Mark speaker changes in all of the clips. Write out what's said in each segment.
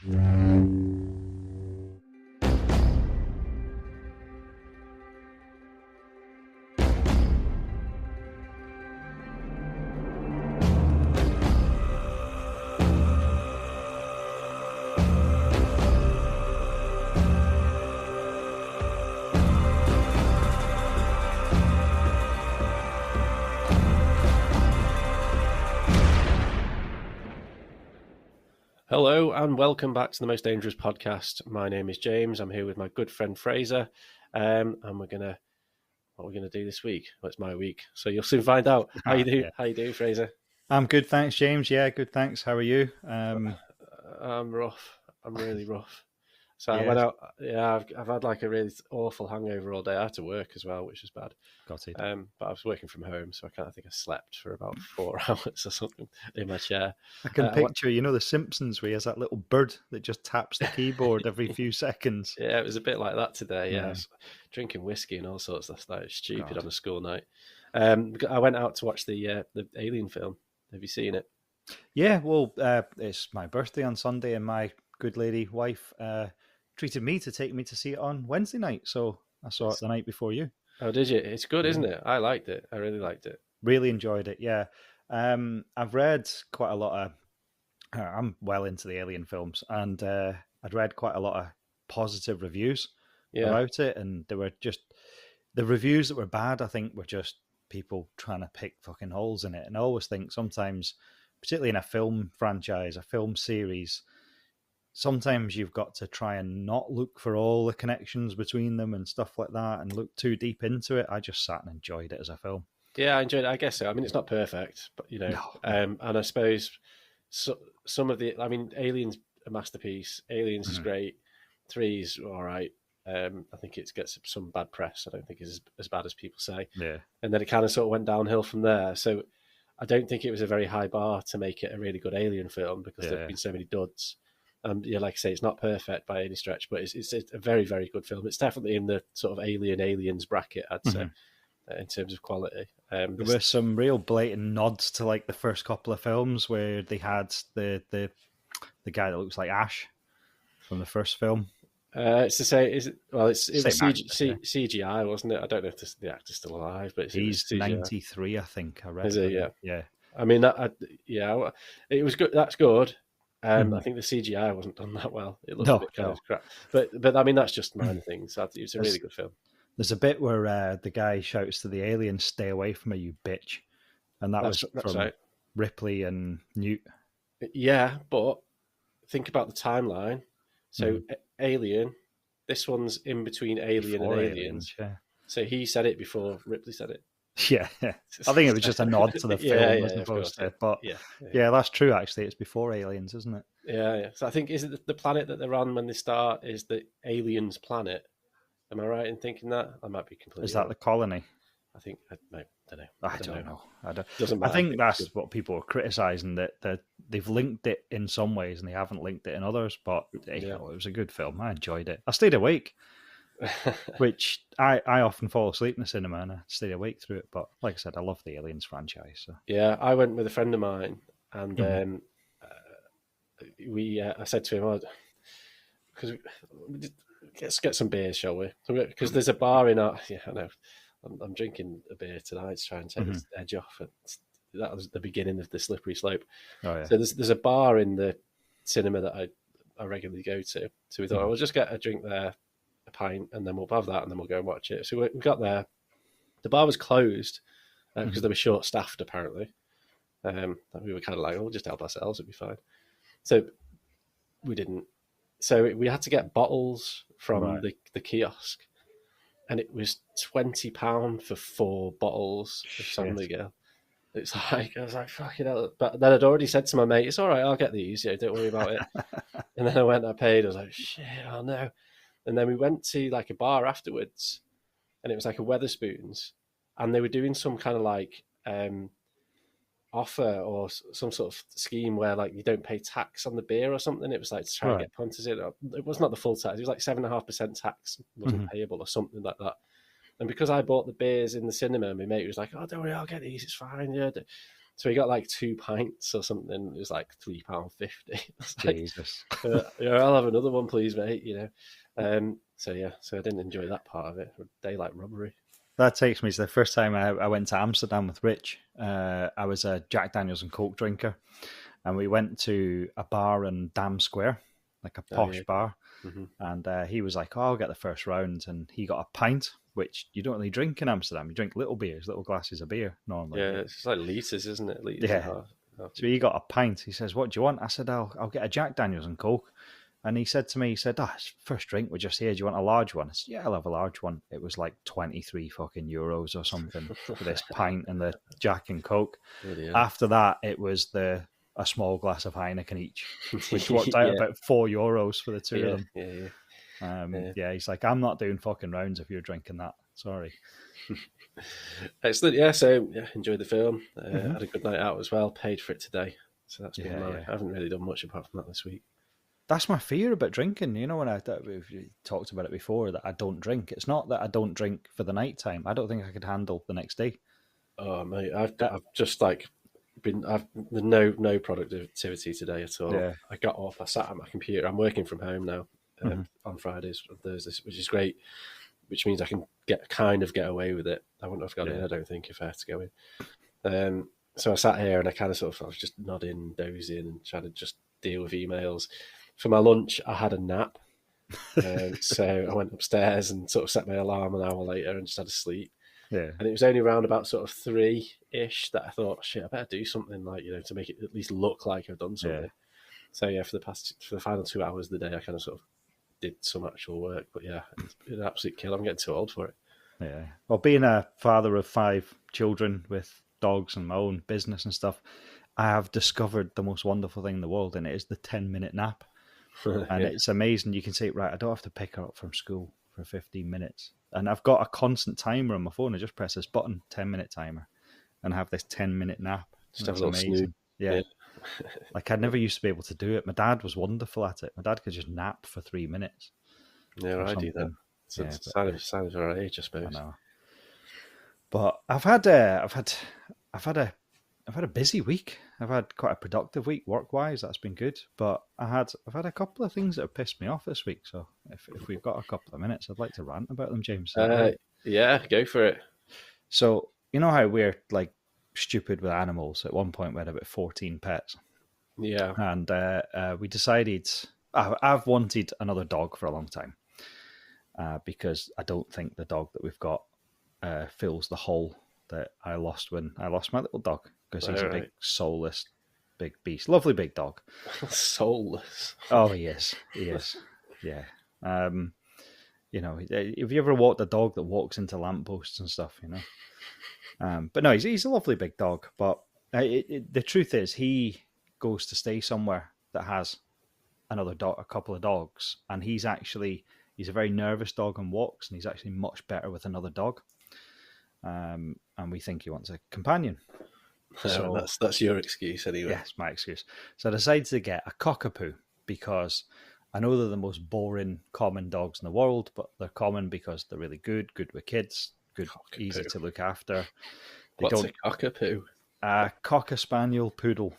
Speaker 1: Hello and welcome back to the Most Dangerous Podcast. My name is James. I'm here with my good friend Fraser, and what we're gonna do this week. Well, it's my week, so you'll soon find out. How you do?
Speaker 2: Yeah.
Speaker 1: How you do, Fraser?
Speaker 2: I'm good, thanks, James. Yeah, good, thanks. How are you?
Speaker 1: I'm rough. I'm really rough. So I
Speaker 2: Yeah.
Speaker 1: went out. Yeah, I've had like a really awful hangover all day. I had to work as well, which is bad.
Speaker 2: Got it.
Speaker 1: But I was working from home, so I think I slept for about 4 hours or something in my chair.
Speaker 2: I can picture, The Simpsons, where he has that little bird that just taps the keyboard every few seconds.
Speaker 1: Yeah, it was a bit like that today. Yeah,
Speaker 2: Yeah.
Speaker 1: Drinking whiskey and all sorts last night. Stupid
Speaker 2: God.
Speaker 1: on a school night. I went out to watch the Alien film. Have you seen it?
Speaker 2: Yeah, well, it's my birthday on Sunday, and my good lady wife treated me to take me to see it on Wednesday night. So I saw it the night before you.
Speaker 1: Oh, did you? It's good, isn't it? I liked it. I really liked it.
Speaker 2: Really enjoyed it, yeah. I've read quite a lot of... I'm well into the Alien films, and I'd read quite a lot of positive reviews about it, and they were just... The reviews that were bad, I think, were just people trying to pick fucking holes in it. And I always think sometimes, particularly in a film franchise, a film series, sometimes you've got to try and not look for all the connections between them and stuff like that and look too deep into it. I just sat and enjoyed it as a film.
Speaker 1: Yeah, I enjoyed it. I guess so. I mean, it's not perfect, but and I suppose some of the... I mean, Alien's a masterpiece. Aliens is great. 3's all right. I think it gets some bad press. I don't think it's as bad as people say.
Speaker 2: Yeah.
Speaker 1: And then it kind of sort of went downhill from there. So I don't think it was a very high bar to make it a really good Alien film because there have been so many duds. Like I say, it's not perfect by any stretch, but it's a very, very good film. It's definitely in the sort of Aliens bracket, I'd say, in terms of quality.
Speaker 2: There were some real blatant nods to like the first couple of films where they had the guy that looks like Ash from the first film.
Speaker 1: It's to say, it was
Speaker 2: CGI,
Speaker 1: wasn't it? I don't know if the actor's still alive, but
Speaker 2: he's 93, I think. I read.
Speaker 1: Is he?
Speaker 2: Yeah.
Speaker 1: I mean, it was good. That's good. I think the CGI wasn't done that well. It looked a bit kind of crap. But I mean, that's just minor things. It's a really good film.
Speaker 2: There's a bit where the guy shouts to the alien, "Stay away from her, you bitch," and that's from right. Ripley and Newt.
Speaker 1: Yeah, but think about the timeline. So Alien, this one's in between Alien and Aliens.
Speaker 2: Yeah.
Speaker 1: So he said it before Ripley said it.
Speaker 2: Yeah. I think it was just a nod to the film as opposed to it. But yeah, that's true, actually. It's before Aliens, isn't it?
Speaker 1: Yeah. So I think, is it the planet that they're on when they start is the Aliens planet? Am I right in thinking that? I might be completely
Speaker 2: Is that the colony?
Speaker 1: I think, I don't know.
Speaker 2: I don't know.
Speaker 1: Doesn't matter.
Speaker 2: I think that's what people are criticising, that they've linked it in some ways and they haven't linked it in others. But it was a good film. I enjoyed it. I stayed awake, which I often fall asleep in the cinema, and I stayed awake through it. But like I said, I love the Aliens franchise. So.
Speaker 1: Yeah, I went with a friend of mine, and I said to him, because let's get some beers, shall we? Because there's a bar in our... Yeah, I know. I'm drinking a beer tonight to try and take the edge off. That was the beginning of the slippery slope.
Speaker 2: Oh, yeah.
Speaker 1: So there's a bar in the cinema that I regularly go to. So we thought, we'll just get a drink there, a pint, and then we'll have that, and then we'll go and watch it. So we got there. The bar was closed because they were short-staffed, apparently. We were kind of like, we'll just help ourselves, it'll be fine. So we didn't. So we had to get bottles from the kiosk. And it was £20 for 4 bottles of Sandy Girl. It's like, I was like, fucking hell. But then I'd already said to my mate, it's all right, I'll get these. Don't worry about it. And then I paid. I was like, shit, oh no. And then we went to like a bar afterwards, and it was like a Wetherspoons, and they were doing some kind of like offer or some sort of scheme where like you don't pay tax on the beer or something. It was like to try and get punters in. It was not the full tax. It was like 7.5% tax wasn't payable or something like that. And because I bought the beers in the cinema, my mate was like, "Oh, don't worry, I'll get these. It's fine." Yeah. So he got like 2 pints or something. It was like £3.50.
Speaker 2: Jesus.
Speaker 1: Yeah, I'll have another one, please, mate. So I didn't enjoy that part of it. Daylight robbery.
Speaker 2: That takes me to the first time I went to Amsterdam with Rich. I was a Jack Daniels and Coke drinker, and we went to a bar in Dam Square, like a posh bar.
Speaker 1: Mm-hmm.
Speaker 2: And he was like, "Oh, I'll get the first round," and he got a pint, which you don't really drink in Amsterdam. You drink little beers, little glasses of beer normally.
Speaker 1: Yeah, it's like litres, isn't it? Litres.
Speaker 2: Yeah. So he got a pint. He says, "What do you want?" I said, "I'll get a Jack Daniels and Coke." And he said to me, it's first drink, we're just here. Do you want a large one? I said, yeah, I'll have a large one. It was like 23 fucking euros or something for this pint and the Jack and Coke. After that, it was a small glass of Heineken each, which worked out about €4 for the two of them. He's like, I'm not doing fucking rounds if you're drinking that. Sorry.
Speaker 1: Excellent. Yeah, so enjoyed the film. Had a good night out as well. Paid for it today. So that's been I haven't really done much apart from that this week. That's
Speaker 2: my fear about drinking. You know, when we've talked about it before, that I don't drink. It's not that I don't drink for the night time. I don't think I could handle the next day.
Speaker 1: Oh mate, I've just like I've no productivity today at all.
Speaker 2: Yeah.
Speaker 1: I got off. I sat at my computer. I'm working from home now on Fridays and Thursdays, which is great. Which means I can get away with it. I wouldn't have gone in, I don't think, if I had to go in. So I sat here and I was just nodding, dozing, and trying to just deal with emails. For my lunch, I had a nap. So I went upstairs and sort of set my alarm an hour later and just had a sleep.
Speaker 2: Yeah.
Speaker 1: And it was only around about sort of 3-ish that I thought, shit, I better do something to make it at least look like I've done something. Yeah. So for the final 2 hours of the day, I kind of sort of did some actual work. But yeah, it's an absolute kill. I'm getting too old for it.
Speaker 2: Yeah. Well, being a father of 5 children with dogs and my own business and stuff, I have discovered the most wonderful thing in the world, and it is the 10-minute nap. And it's amazing. You can say, right, I don't have to pick her up from school for 15 minutes. And I've got a constant timer on my phone. I just press this button, 10-minute timer, and have this 10-minute nap.
Speaker 1: Just have a little snooze.
Speaker 2: Yeah. Like I never used to be able to do it. My dad was wonderful at it. My dad could just nap for 3 minutes.
Speaker 1: Yeah, I do that. It's a sign of our age, I suppose.
Speaker 2: I know. But I've had a busy week. I've had quite a productive week work-wise. That's been good. But I've had a couple of things that have pissed me off this week. So if we've got a couple of minutes, I'd like to rant about them, James.
Speaker 1: Yeah, go for it.
Speaker 2: So you know how we're like stupid with animals. At one point, we had about 14 pets.
Speaker 1: Yeah.
Speaker 2: And we decided I've wanted another dog for a long time because I don't think the dog that we've got fills the hole that I lost when I lost my little dog, because he's a big, soulless, big beast. Lovely big dog.
Speaker 1: Soulless.
Speaker 2: Oh, he is. Yeah. You know, have you ever walked a dog that walks into lampposts and stuff, you know? But no, he's a lovely big dog. But the truth is, he goes to stay somewhere that has another dog, a couple of dogs, and he's a very nervous dog and walks, and he's actually much better with another dog. And we think he wants a companion.
Speaker 1: So that's your excuse anyway.
Speaker 2: Yes, my excuse. So I decided to get a cockapoo because I know they're the most boring, common dogs in the world, but they're common because they're really good with kids, easy to look after.
Speaker 1: What's a cockapoo?
Speaker 2: A cocker spaniel poodle.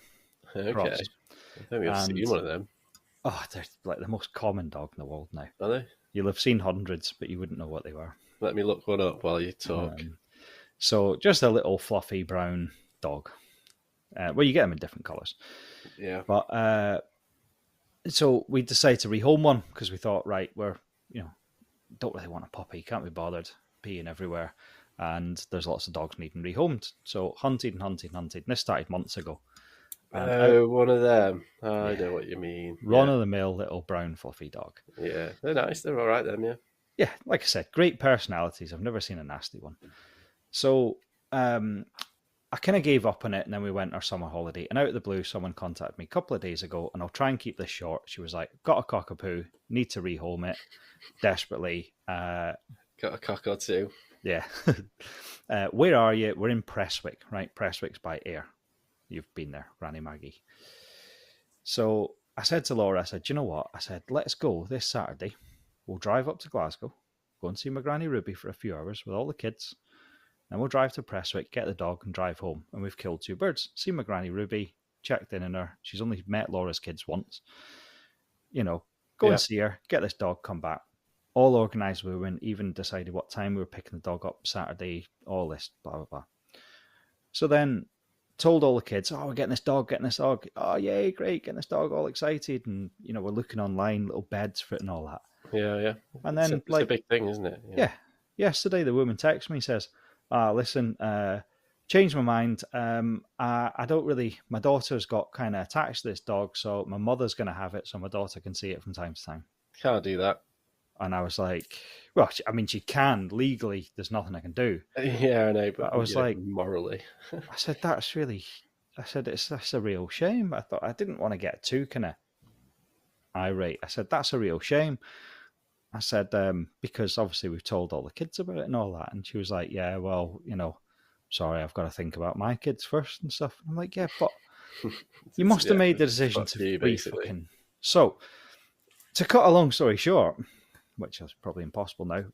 Speaker 1: Okay.
Speaker 2: Cross.
Speaker 1: I think we've seen one of them.
Speaker 2: Oh, they're like the most common dog in the world now.
Speaker 1: Are they?
Speaker 2: You'll have seen hundreds, but you wouldn't know what they were.
Speaker 1: Let me look one up while you talk.
Speaker 2: So just a little fluffy brown dog. Well, you get them in different colours.
Speaker 1: Yeah.
Speaker 2: But so we decided to rehome one because we thought, right, don't really want a puppy, can't be bothered peeing everywhere, and there's lots of dogs needing rehomed. So hunted. And this started months ago.
Speaker 1: One of them. I know what you mean.
Speaker 2: Run-of-the-mill little brown fluffy dog.
Speaker 1: Yeah, they're nice. They're all right, them. Yeah.
Speaker 2: Yeah, like I said, great personalities. I've never seen a nasty one. So I kind of gave up on it, and then we went our summer holiday. And out of the blue, someone contacted me a couple of days ago, and I'll try and keep this short. She was like, got a cockapoo, need to rehome it desperately.
Speaker 1: Got a cock or two.
Speaker 2: Yeah. Where are you? We're in Prestwick, right? Prestwick's by air. You've been there, Granny Maggie. So I said to Laura, I said, you know what? I said, let's go this Saturday. We'll drive up to Glasgow, go and see my Granny Ruby for a few hours with all the kids. Then we'll drive to Prestwick, get the dog, and drive home. And we've killed 2 birds. See my granny Ruby, checked in on her. She's only met Laura's kids once. Go and see her, get this dog, come back. All organised with women, even decided what time we were picking the dog up Saturday, all this, blah, blah, blah. So then told all the kids, we're getting this dog. Oh, yay, great, getting this dog, all excited. And, we're looking online, little beds for it and all that.
Speaker 1: Yeah.
Speaker 2: And then,
Speaker 1: it's a big thing, isn't it?
Speaker 2: Yeah. Yesterday, the woman texts me, says, listen, changed my mind. I don't really, my daughter's got kind of attached to this dog, so my mother's going to have it so my daughter can see it from time to time.
Speaker 1: Can't do that.
Speaker 2: And I was like, well, I mean, she can legally. There's nothing I can do.
Speaker 1: Yeah, I know, but
Speaker 2: I was like,
Speaker 1: morally.
Speaker 2: I said, that's a real shame. I thought I didn't want to get too kind of irate. I said, that's a real shame. I said, because obviously we've told all the kids about it and all that. And she was like, yeah, well, sorry, I've got to think about my kids first and stuff. I'm like, yeah, but you must have made the decision to be fucking. So, to cut a long story short, which is probably impossible now,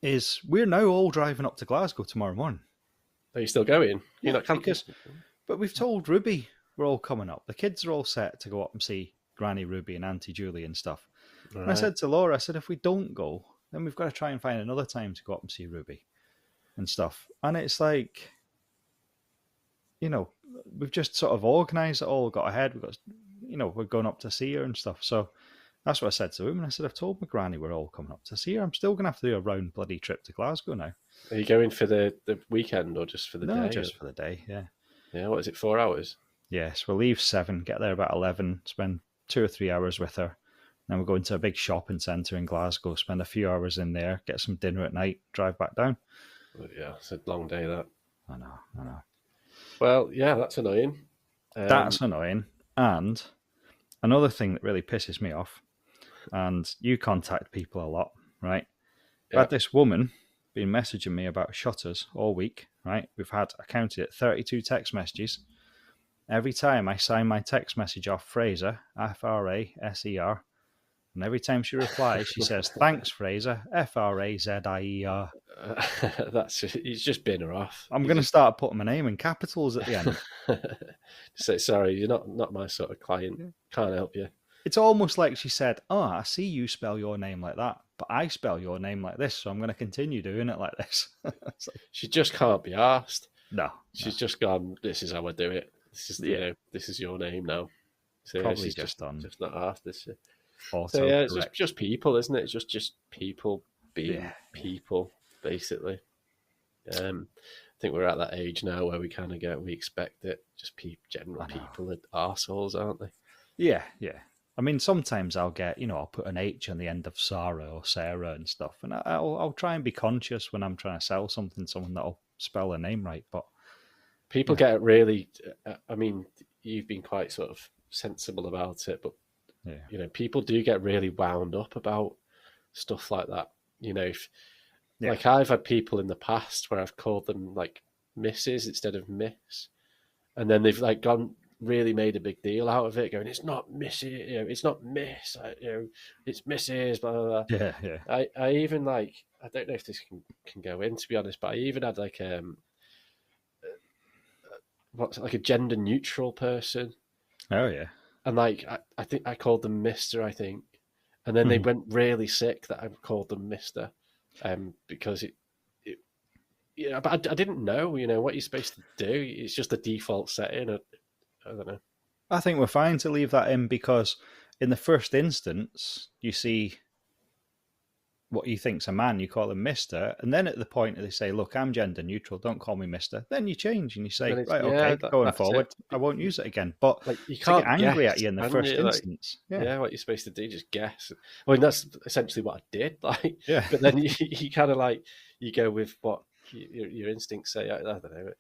Speaker 2: is we're now all driving up to Glasgow tomorrow morning.
Speaker 1: Are you still going? You're not camping?
Speaker 2: But we've told Ruby we're all coming up. The kids are all set to go up and see Granny Ruby and Auntie Julie and stuff. Right. And I said to Laura, if we don't go, then we've got to try and find another time to go up and see Ruby and stuff. And it's like, we've just sort of organised it all, got ahead. We've got, we're going up to see her and stuff. So that's what I said to him. And I said, I've told my granny we're all coming up to see her. I'm still going to have to do a round bloody trip to Glasgow now.
Speaker 1: Are you going for the weekend or just for the day?
Speaker 2: No, just for the day, yeah.
Speaker 1: Yeah, what is it, 4 hours?
Speaker 2: Yes, we'll leave 7, get there about 11, spend 2 or 3 hours with her. Then we'll go into a big shopping centre in Glasgow, spend a few hours in there, get some dinner at night, drive back down.
Speaker 1: Yeah, it's a long day, that.
Speaker 2: I know.
Speaker 1: Well, yeah, that's annoying.
Speaker 2: That's annoying. And another thing that really pisses me off, and you contact people a lot, right? I've had this woman been messaging me about shutters all week, right? I counted it, 32 text messages. Every time I sign my text message off Fraser, Fraser, and every time she replies, she says, thanks, Fraser, Frazier.
Speaker 1: He's just bin her off.
Speaker 2: I'm going to start putting my name in capitals at the end.
Speaker 1: Say, sorry, you're not my sort of client. Can't help you.
Speaker 2: It's almost like she said, I see you spell your name like that, but I spell your name like this, so I'm going to continue doing it like this.
Speaker 1: She just can't be asked.
Speaker 2: No.
Speaker 1: She's just gone, this is how I do it. This is, this is your name now. So
Speaker 2: probably
Speaker 1: she's
Speaker 2: just done.
Speaker 1: Just not asked this.
Speaker 2: So
Speaker 1: it's just people, isn't it? It's just people being people, basically. I think we're at that age now where we kind of we expect it. Just general people are arseholes, aren't they?
Speaker 2: Yeah. I mean, sometimes I'll get, I'll put an H on the end of Sarah or Sarah and stuff, and I'll try and be conscious when I'm trying to sell something, someone that'll spell their name right. But
Speaker 1: people get really, I mean, you've been quite sort of sensible about it, but people do get really wound up about stuff like that. Like I've had people in the past where I've called them like Mrs. instead of Miss, and then they've like really made a big deal out of it, going, it's not Missy, it's not Miss, it's Mrs. blah blah blah.
Speaker 2: Yeah.
Speaker 1: I even I don't know if this can go in, to be honest, but I even had like what's like a gender neutral person.
Speaker 2: Oh yeah.
Speaker 1: And like I think I called them Mister, I think, and then they went really sick that I called them Mister, because but I didn't know, what you're supposed to do. It's just the default setting. I don't know.
Speaker 2: I think we're fine to leave that in, because in the first instance, you see what you think's a man, you call him Mister, and then at the point they say, look, I'm gender neutral, don't call me Mister, then you change and you say, right, okay, going forward, I won't use it again. But
Speaker 1: like, you can't
Speaker 2: get angry
Speaker 1: guess,
Speaker 2: at you in the first instance.
Speaker 1: What you're supposed to do, just guess. I mean, that's essentially what I did. But then you kind of you go with what your instincts say. I don't know.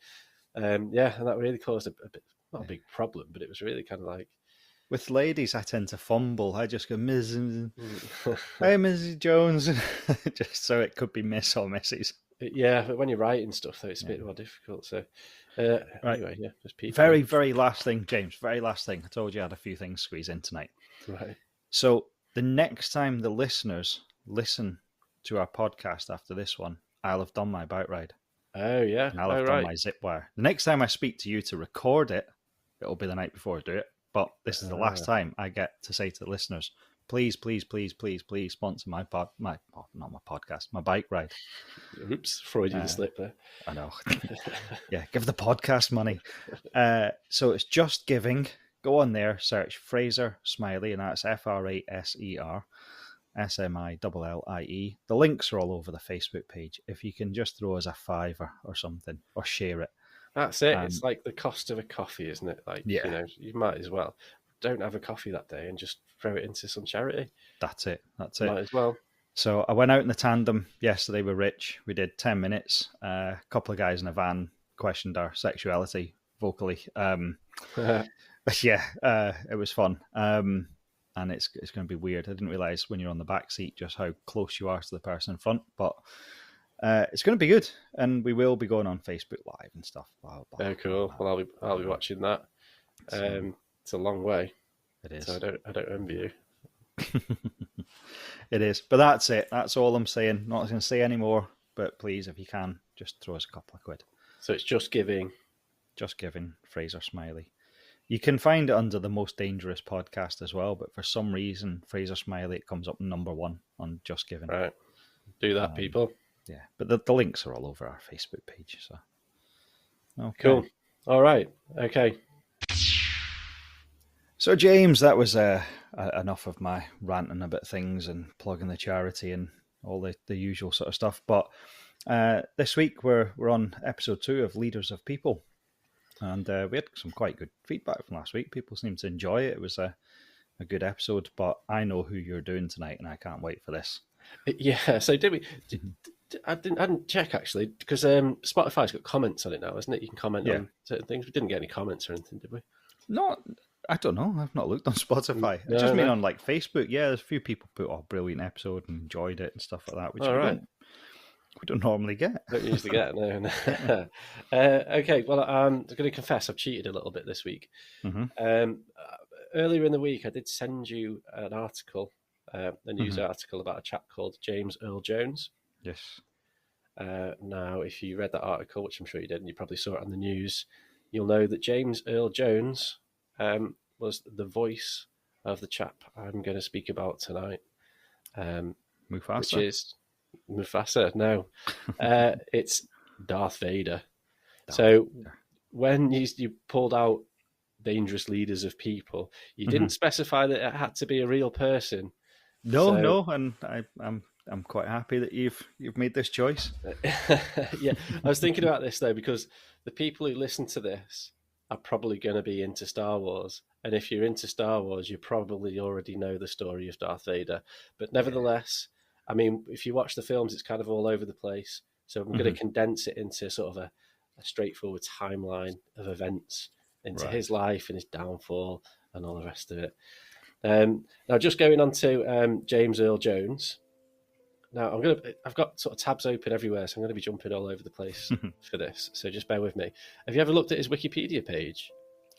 Speaker 1: And that really caused a bit, not a big problem, but it was really kind of like,
Speaker 2: with ladies, I tend to fumble. I just go, Ms. Hey, Mrs. Jones, just so it could be Miss or Mrs.
Speaker 1: Yeah, but when you're writing stuff, though, it's a bit more difficult. So,
Speaker 2: right.
Speaker 1: Anyway, just people.
Speaker 2: Very, very last thing, James. Very last thing. I told you I had a few things squeezed in tonight.
Speaker 1: Right.
Speaker 2: So the next time the listeners listen to our podcast after this one, I'll have done my bike ride.
Speaker 1: Oh, yeah.
Speaker 2: And I'll have done my zip wire. The next time I speak to you to record it, it'll be the night before I do it. But this is the last time I get to say to the listeners, please, please, please, please, please sponsor my not my podcast, my bike ride.
Speaker 1: Oops, Freudian slip there.
Speaker 2: I know. Yeah, give the podcast money. So it's Just Giving. Go on there, search Fraser Smiley, and that's FRASER SMILLIE. The links are all over the Facebook page. If you can just throw us a $5 or something, or share it.
Speaker 1: That's it. It's like the cost of a coffee, isn't it? Like, you might as well don't have a coffee that day and just throw it into some charity.
Speaker 2: That's it.
Speaker 1: Might as well.
Speaker 2: So I went out in the tandem yesterday with Rich. We did 10 minutes. A couple of guys in a van questioned our sexuality vocally. But yeah, it was fun. And it's going to be weird. I didn't realise when you're on the back seat just how close you are to the person in front. But it's going to be good. And we will be going on Facebook Live and stuff. Blah, blah,
Speaker 1: oh, cool. Well, I'll be watching that. It's a long way.
Speaker 2: It is.
Speaker 1: So I don't envy you.
Speaker 2: It is. But that's it. That's all I'm saying. Not going to say any more. But please, if you can, just throw us a couple of quid.
Speaker 1: So it's Just Giving.
Speaker 2: Just Giving, Fraser Smiley. You can find it under the Most Dangerous podcast as well, but for some reason, Fraser Smiley, it comes up number 1 on Just Giving.
Speaker 1: Right. Do that, people.
Speaker 2: Yeah, but the links are all over our Facebook page. So, okay.
Speaker 1: Cool. All right. Okay.
Speaker 2: So, James, that was enough of my ranting about things and plugging the charity and all the usual sort of stuff. But this week, we're on episode 2 of Leaders of People. And we had some quite good feedback from last week. People seemed to enjoy it. It was a good episode, but I know who you're doing tonight, and I can't wait for this.
Speaker 1: Yeah, so did we? I didn't check, actually, because Spotify's got comments on it now, isn't it? You can comment on certain things. We didn't get any comments or anything, did we?
Speaker 2: I don't know. I've not looked on Spotify. I just mean on like Facebook. Yeah, there's a few people put, brilliant episode and enjoyed it and stuff like that, which we don't normally get.
Speaker 1: Don't usually get, no. Okay, well, I'm going to confess I've cheated a little bit this week.
Speaker 2: Mm-hmm.
Speaker 1: Earlier in the week, I did send you an article, a news article about a chap called James Earl Jones.
Speaker 2: Yes.
Speaker 1: Now, if you read that article, which I'm sure you did, and you probably saw it on the news, you'll know that James Earl Jones was the voice of the chap I'm going to speak about tonight.
Speaker 2: Mufasa?
Speaker 1: Which is... Mufasa, no. It's Darth Vader. When you pulled out Dangerous Leaders of People, you didn't specify that it had to be a real person.
Speaker 2: No, and I'm quite happy that you've made this choice.
Speaker 1: Yeah, I was thinking about this though, because the people who listen to this are probably going to be into Star Wars, and if you're into Star Wars, you probably already know the story of Darth Vader. But nevertheless, I mean, if you watch the films, it's kind of all over the place. So I'm going to condense it into sort of a straightforward timeline of events into his life and his downfall and all the rest of it. Now, just going on to James Earl Jones. Now, I've got sort of tabs open everywhere, so I'm going to be jumping all over the place for this. So just bear with me. Have you ever looked at his Wikipedia page?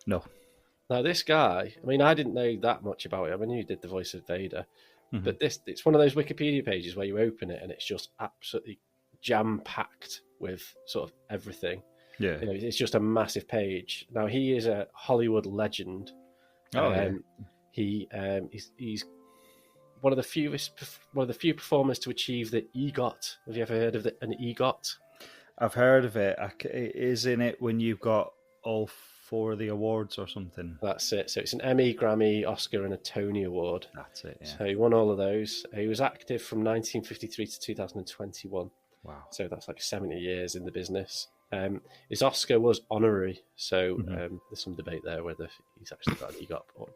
Speaker 2: No.
Speaker 1: Now, this guy, I mean, I didn't know that much about him. I knew he did the voice of Vader. But it's one of those Wikipedia pages where you open it and it's just absolutely jam-packed with sort of everything.
Speaker 2: Yeah.
Speaker 1: It's just a massive page. Now, he is a Hollywood legend. He's one of the few performers to achieve the EGOT. Have you ever heard of an EGOT?
Speaker 2: I've heard of it. Isn't it when you've got all 4 of the awards or something?
Speaker 1: That's it. So it's an Emmy, Grammy, Oscar, and a Tony Award.
Speaker 2: That's it. Yeah.
Speaker 1: So he won all of those. He was active from 1953 to 2021.
Speaker 2: Wow.
Speaker 1: So that's like 70 years in the business. His Oscar was honorary, so there's some debate there whether he's actually got an EGOT, or,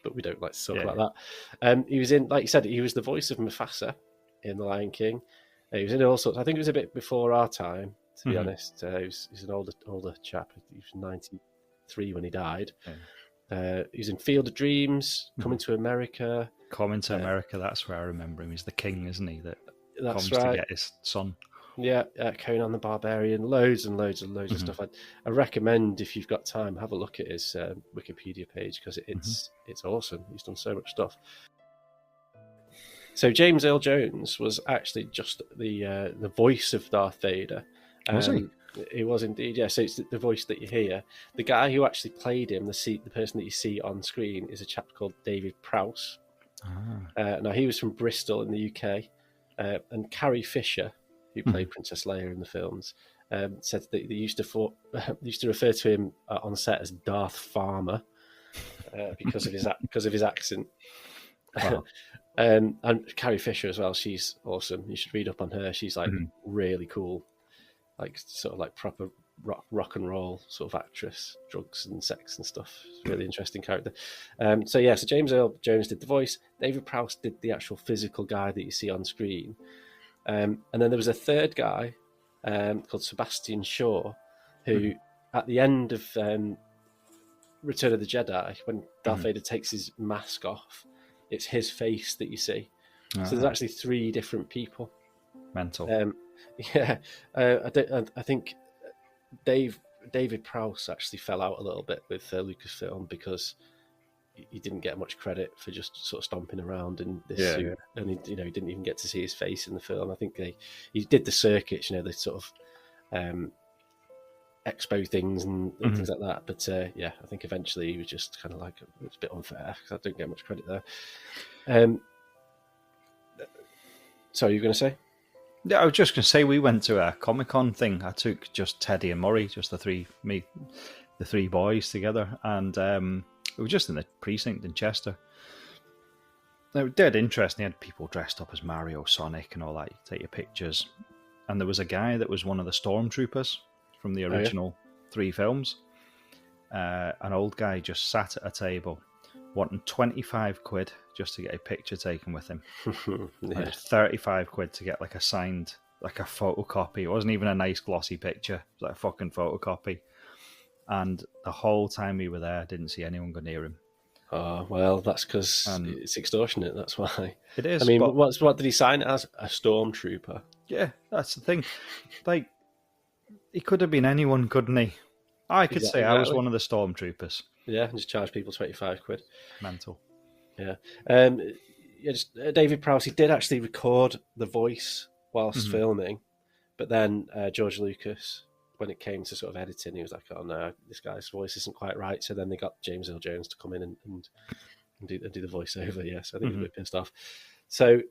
Speaker 1: but we don't like to talk about that. He was in, like you said, he was the voice of Mufasa in The Lion King. He was in all sorts. I think it was a bit before our time, to be honest. He's an older chap. He was 93 when he died. He was in Field of Dreams, Coming to America.
Speaker 2: Coming to America, that's where I remember him. He's the king, isn't he? That
Speaker 1: that's
Speaker 2: comes
Speaker 1: right.
Speaker 2: to get his son.
Speaker 1: Yeah, Conan the Barbarian, loads and loads and loads of stuff. I recommend, if you've got time, have a look at his Wikipedia page, because it's awesome. He's done so much stuff. So James Earl Jones was actually just the voice of Darth Vader.
Speaker 2: Was he?
Speaker 1: It was indeed, yeah. So it's the voice that you hear. The guy who actually played him, the person that you see on screen, is a chap called David Prowse. Now, he was from Bristol in the UK, and Carrie Fisher, who played Princess Leia in the films, said that they used to refer to him on set as Darth Farmer because of his accent. Wow. And Carrie Fisher as well. She's awesome. You should read up on her. She's like really cool, like sort of like proper rock and roll sort of actress, drugs and sex and stuff. It's a really interesting character. So James Earl Jones did the voice. David Prowse did the actual physical guy that you see on screen. And then there was a third guy called Sebastian Shaw, who at the end of Return of the Jedi, when Darth Vader takes his mask off, it's his face that you see. So there's actually 3 different people.
Speaker 2: Mental.
Speaker 1: I think David Prowse actually fell out a little bit with Lucasfilm because he didn't get much credit for just sort of stomping around in this suit, and he didn't even get to see his face in the film. I think he did the circuits, the sort of expo things and things like that. But I think eventually he was just kind of like, it's a bit unfair because I don't get much credit there. Sorry, you were going to say?
Speaker 2: Yeah, I was just going to say we went to a Comic-Con thing. I took just Teddy and Murray, just the three boys together, and we were just in the precinct in Chester. It was dead interesting. They had people dressed up as Mario, Sonic, and all that. You could take your pictures, and there was a guy that was one of the stormtroopers from the original 3 films. An old guy just sat at a table wanting 25 quid just to get a picture taken with him. And 35 quid to get like a signed, like a photocopy. It wasn't even a nice glossy picture. It was like a fucking photocopy. And the whole time we were there, I didn't see anyone go near him.
Speaker 1: Oh, well, that's because it's extortionate. That's why.
Speaker 2: It is.
Speaker 1: I mean, what did he sign it as? A stormtrooper.
Speaker 2: Yeah, that's the thing. Like, he could have been anyone, couldn't he? I could say I was one of the stormtroopers.
Speaker 1: Yeah, and just charge people 25 quid.
Speaker 2: Mental.
Speaker 1: Yeah. David Prowse, he did actually record the voice whilst filming, but then George Lucas, when it came to sort of editing, he was like, oh no, this guy's voice isn't quite right. So then they got James Earl Jones to come in and do the voiceover. Yes, I think he was a bit pissed off. So,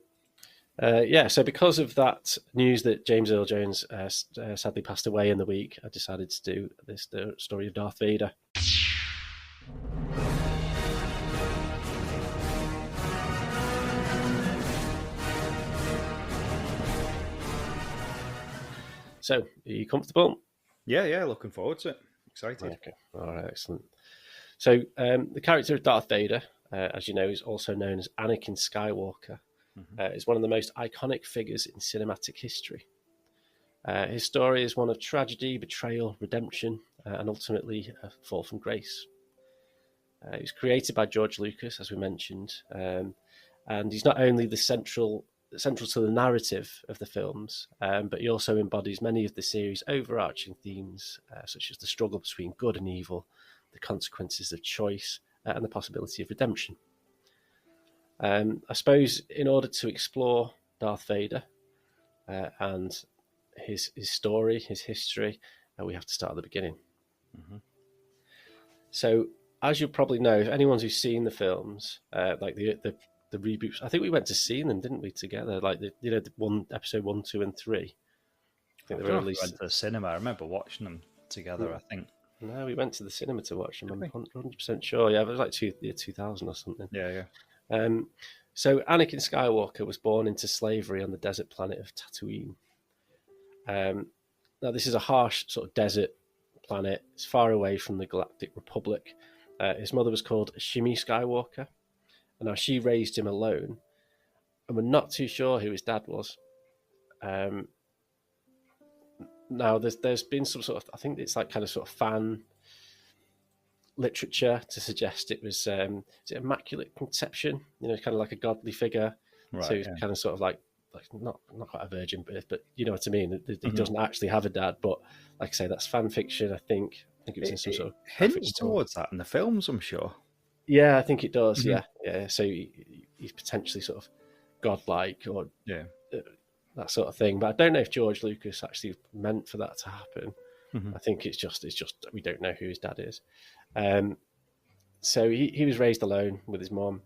Speaker 1: so because of that news that James Earl Jones sadly passed away in the week, I decided to do the story of Darth Vader. So, are you comfortable?
Speaker 2: Yeah, looking forward to it. Excited.
Speaker 1: Okay, all right, excellent. So, the character of Darth Vader, as you know, is also known as Anakin Skywalker. Is one of the most iconic figures in cinematic history. His story is one of tragedy, betrayal, redemption, and ultimately a fall from grace. He was created by George Lucas, as we mentioned, and he's not only the central to the narrative of the films, but he also embodies many of the series' overarching themes, such as the struggle between good and evil, the consequences of choice, and the possibility of redemption. I suppose in order to explore Darth Vader and his story, his history, we have to start at the beginning. So, as you probably know, if anyone who's seen the films, like the reboots, I think we went to see them, didn't we, together? Like the episode 1, 2, and 3. I think they were released.
Speaker 2: Went to the cinema. I remember watching them together. I think.
Speaker 1: No, we went to the cinema to watch them. I'm 100% sure. Yeah, it was like 2000 or something.
Speaker 2: Yeah.
Speaker 1: So Anakin Skywalker was born into slavery on the desert planet of Tatooine. Now, this is a harsh sort of desert planet. It's far away from the Galactic Republic. His mother was called Shmi Skywalker. And now she raised him alone. And we're not too sure who his dad was. Now, there's been some sort of, I think it's like kind of sort of fan literature to suggest it was is it Immaculate Conception, kind of like a godly figure, right, so he's kind of sort of like not quite a virgin birth, but you know what I mean. He doesn't actually have a dad, but like I say, that's fan fiction. I think it was in some sort of
Speaker 2: hints towards that in the films, I'm sure.
Speaker 1: Yeah, I think it does. Yeah. So he's potentially sort of godlike or that sort of thing. But I don't know if George Lucas actually meant for that to happen.
Speaker 2: Mm-hmm.
Speaker 1: I think it's just we don't know who his dad is. So he was raised alone with his mom,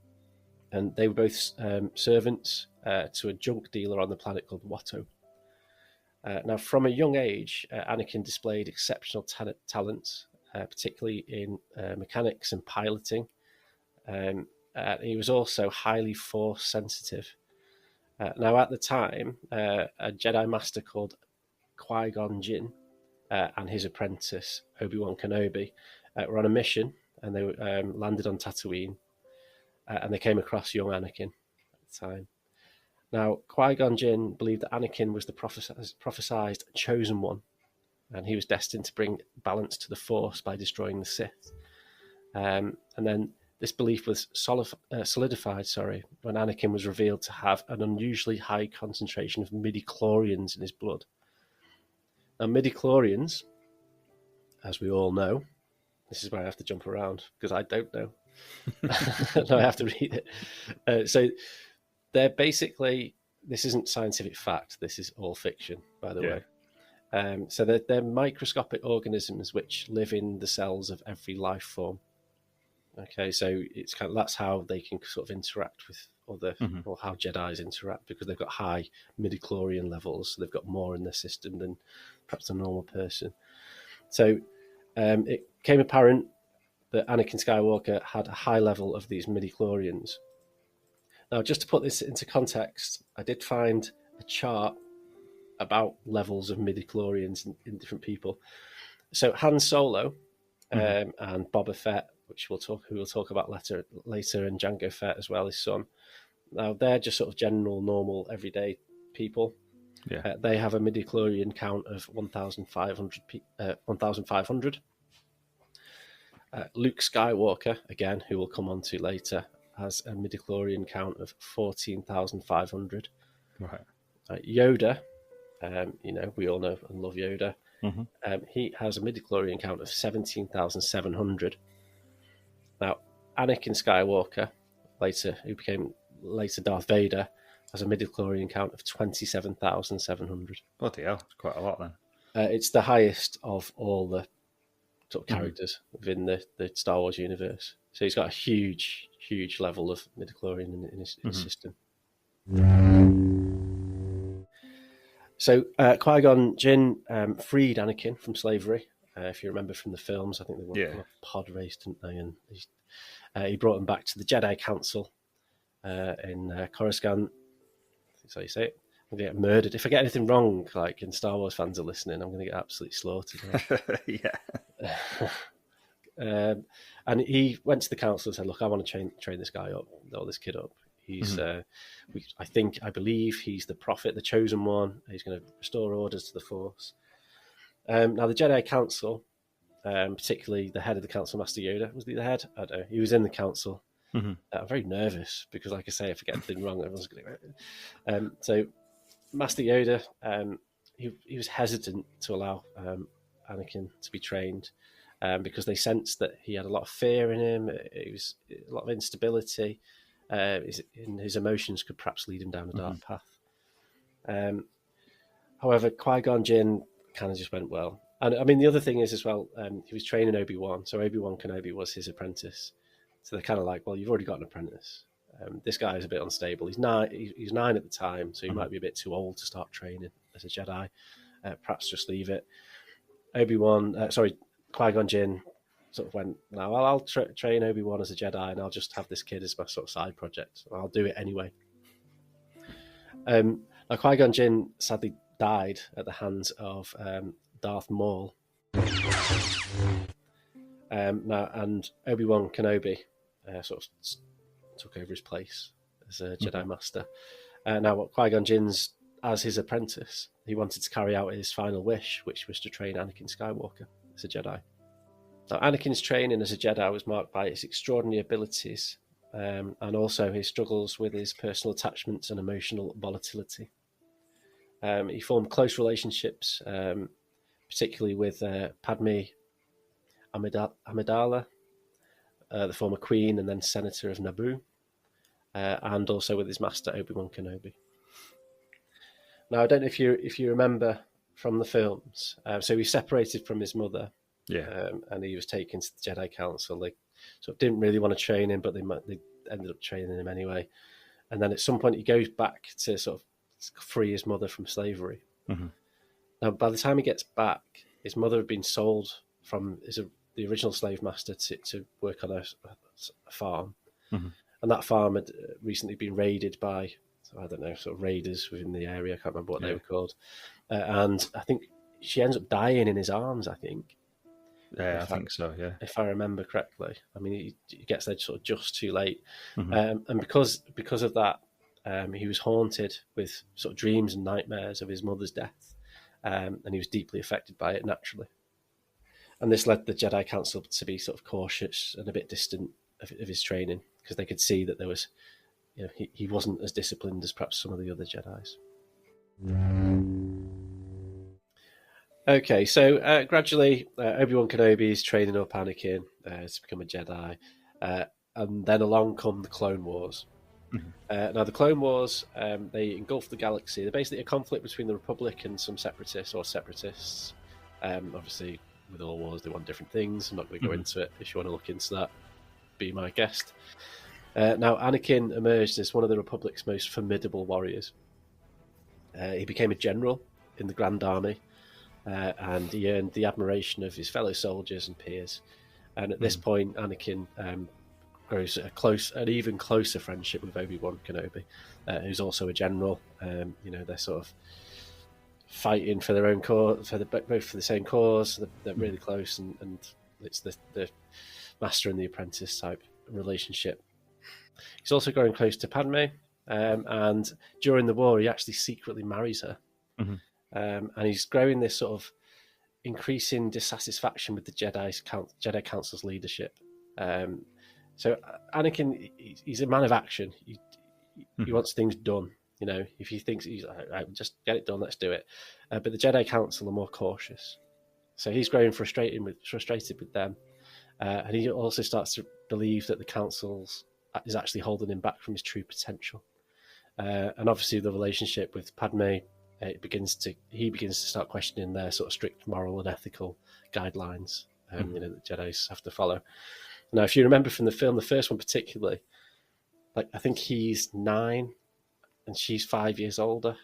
Speaker 1: and they were both servants to a junk dealer on the planet called Watto. Now, from a young age, Anakin displayed exceptional talents, particularly in mechanics and piloting. He was also highly force sensitive. Now, at the time, a Jedi Master called Qui-Gon Jinn and his apprentice Obi-Wan Kenobi were on a mission, and they landed on Tatooine, and they came across young Anakin at the time. Now, Qui-Gon Jinn believed that Anakin was the prophesied chosen one, and he was destined to bring balance to the Force by destroying the Sith. And then this belief was solidified, when Anakin was revealed to have an unusually high concentration of midi-chlorians in his blood. Now, midi-chlorians, as we all know, this is where I have to jump around because I don't know. No, I have to read it. So they're basically, this isn't scientific fact, this is all fiction, by the way. So they're microscopic organisms which live in the cells of every life form. Okay, so it's kind of, that's how they can sort of interact with other, or how Jedis interact, because they've got high midi-chlorian levels, so they've got more in their system than perhaps a normal person. So it became apparent that Anakin Skywalker had a high level of these midi-chlorians. Now, just to put this into context, I did find a chart about levels of midi-chlorians in different people. So Han Solo and Boba Fett, who we'll talk about later, and Jango Fett as well, his son. Now, they're just sort of general, normal, everyday people.
Speaker 2: Yeah.
Speaker 1: They have a midi-chlorian count of 1,500. Luke Skywalker, again, who we'll come on to later, has a midi-chlorian count of 14,500.
Speaker 2: Right.
Speaker 1: Yoda, we all know and love Yoda.
Speaker 2: Mm-hmm.
Speaker 1: He has a midi-chlorian count of 17,700. Now, Anakin Skywalker, who became later Darth Vader, has a midi-chlorian count of 27,700.
Speaker 2: Bloody hell, it's quite a lot then.
Speaker 1: It's the highest of all the sort of characters within the Star Wars universe. So he's got a huge, huge level of midi-chlorian in his system. So Qui-Gon Jinn freed Anakin from slavery. If you remember from the films, I think they were on a pod race, didn't they? And he brought him back to the Jedi Council in Coruscant. That's how you say it. I'm going to get murdered. If I get anything wrong, like, and Star Wars fans are listening, I'm going to get absolutely slaughtered. And he went to the council and said, look, I want to train this guy up, or this kid up. He's, I believe he's the prophet, the chosen one. He's going to restore orders to the Force. Now, the Jedi Council, particularly the head of the council, Master Yoda, was he the head? I don't know. He was in the council. I'm very nervous because, like I say, if I get anything wrong, everyone's going to... So, Master Yoda, he was hesitant to allow Anakin to be trained because they sensed that he had a lot of fear in him. It was a lot of instability. His emotions could perhaps lead him down a dark path. However, Qui-Gon Jinn kind of just went, well. And I mean, the other thing is as well, he was training Obi-Wan, so Obi-Wan Kenobi was his apprentice. So they're kind of like, well, you've already got an apprentice. This guy is a bit unstable. He's 9 at the time, so he might be a bit too old to start training as a Jedi. Perhaps just leave it. Qui-Gon Jinn sort of went, no, I'll train Obi-Wan as a Jedi, and I'll just have this kid as my sort of side project. I'll do it anyway. Now, Qui-Gon Jinn sadly died at the hands of Darth Maul. And Obi-Wan Kenobi sort of took over his place as a Jedi Master. Now, what Qui-Gon Jinn's, as his apprentice, he wanted to carry out his final wish, which was to train Anakin Skywalker as a Jedi. Now, Anakin's training as a Jedi was marked by his extraordinary abilities and also his struggles with his personal attachments and emotional volatility. He formed close relationships, particularly with Padme Amidala, the former Queen and then Senator of Naboo, and also with his master Obi-Wan Kenobi. Now, I don't know if you remember from the films. So he separated from his mother,
Speaker 2: and
Speaker 1: he was taken to the Jedi Council. They sort of didn't really want to train him, but they ended up training him anyway. And then at some point, he goes back to sort of free his mother from slavery.
Speaker 2: Mm-hmm.
Speaker 1: Now, by the time he gets back, his mother had been sold from the original slave master to work on a farm.
Speaker 2: Mm-hmm.
Speaker 1: And that farm had recently been raided by, I don't know, sort of raiders within the area. I can't remember what they were called. And I think she ends up dying in his arms, I think.
Speaker 2: Yeah, I think so, yeah.
Speaker 1: If I remember correctly. I mean, he gets there sort of just too late.
Speaker 2: Mm-hmm.
Speaker 1: And because of that, he was haunted with sort of dreams and nightmares of his mother's death. And he was deeply affected by it, naturally. And this led the Jedi Council to be sort of cautious and a bit distant of his training, because they could see that there was, he wasn't as disciplined as perhaps some of the other Jedis. Okay, so gradually Obi-Wan Kenobi is training up Anakin to become a Jedi, and then along come the Clone Wars.
Speaker 2: Mm-hmm.
Speaker 1: Now, the Clone Wars, they engulf the galaxy. They're basically a conflict between the Republic and some separatists. Obviously, with all wars, they want different things. I'm not going to go into it. If you want to look into that, be my guest. Now, Anakin emerged as one of the Republic's most formidable warriors. He became a general in the Grand Army, and he earned the admiration of his fellow soldiers and peers. And at this point, Anakin grows an even closer friendship with Obi-Wan Kenobi, who's also a general. They're sort of fighting for their own cause, both for the same cause. They're really close, and it's the master and the apprentice type relationship. He's also growing close to Padme, and during the war, he actually secretly marries her.
Speaker 2: Mm-hmm.
Speaker 1: And he's growing this sort of increasing dissatisfaction with the Jedi Council's leadership. So Anakin, he's a man of action. He wants things done. If he thinks he's like, right, just get it done, let's do it. But the Jedi Council are more cautious. So he's growing frustrated with them. And he also starts to believe that the Council is actually holding him back from his true potential. And obviously the relationship with Padme, he begins to start questioning their sort of strict moral and ethical guidelines that Jedis have to follow. Now, if you remember from the film, the first one particularly, I think he's 9 and she's 5 years older.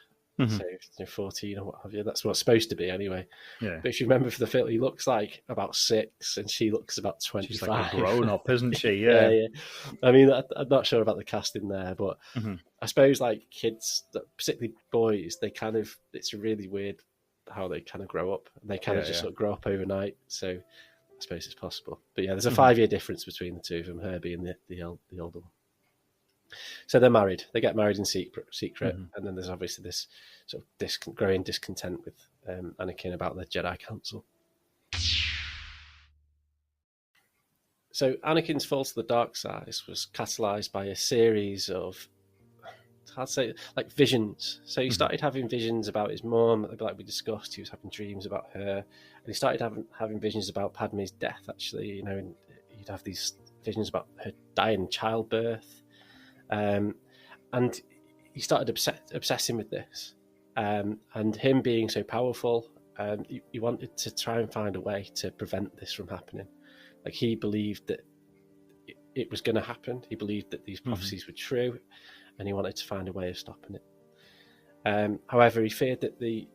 Speaker 1: So 14 or what have you. That's what it's supposed to be anyway.
Speaker 2: Yeah.
Speaker 1: But if you remember from the film, he looks like about 6 and she looks about 25.
Speaker 2: She's like a grown-up, isn't she?
Speaker 1: Yeah. I mean, I'm not sure about the casting there, but I suppose kids, particularly boys, it's really weird how they kind of grow up. They kind of just sort of grow up overnight. So I suppose it's possible. But yeah, there's a 5-year difference between the two of them, her being the older one. So they're married. They get married in secret, and then there's obviously this sort of growing discontent with Anakin about the Jedi Council. So Anakin's fall to the dark side was catalyzed by a series of, I'd say, visions. So he started having visions about his mum, like we discussed. He was having dreams about her, and he started having visions about Padme's death. Actually, and he'd have these visions about her dying in childbirth. And he started obsessing with this, and him being so powerful, he wanted to try and find a way to prevent this from happening. He believed that it was going to happen. He believed that these prophecies were true, and he wanted to find a way of stopping it. However, he feared that the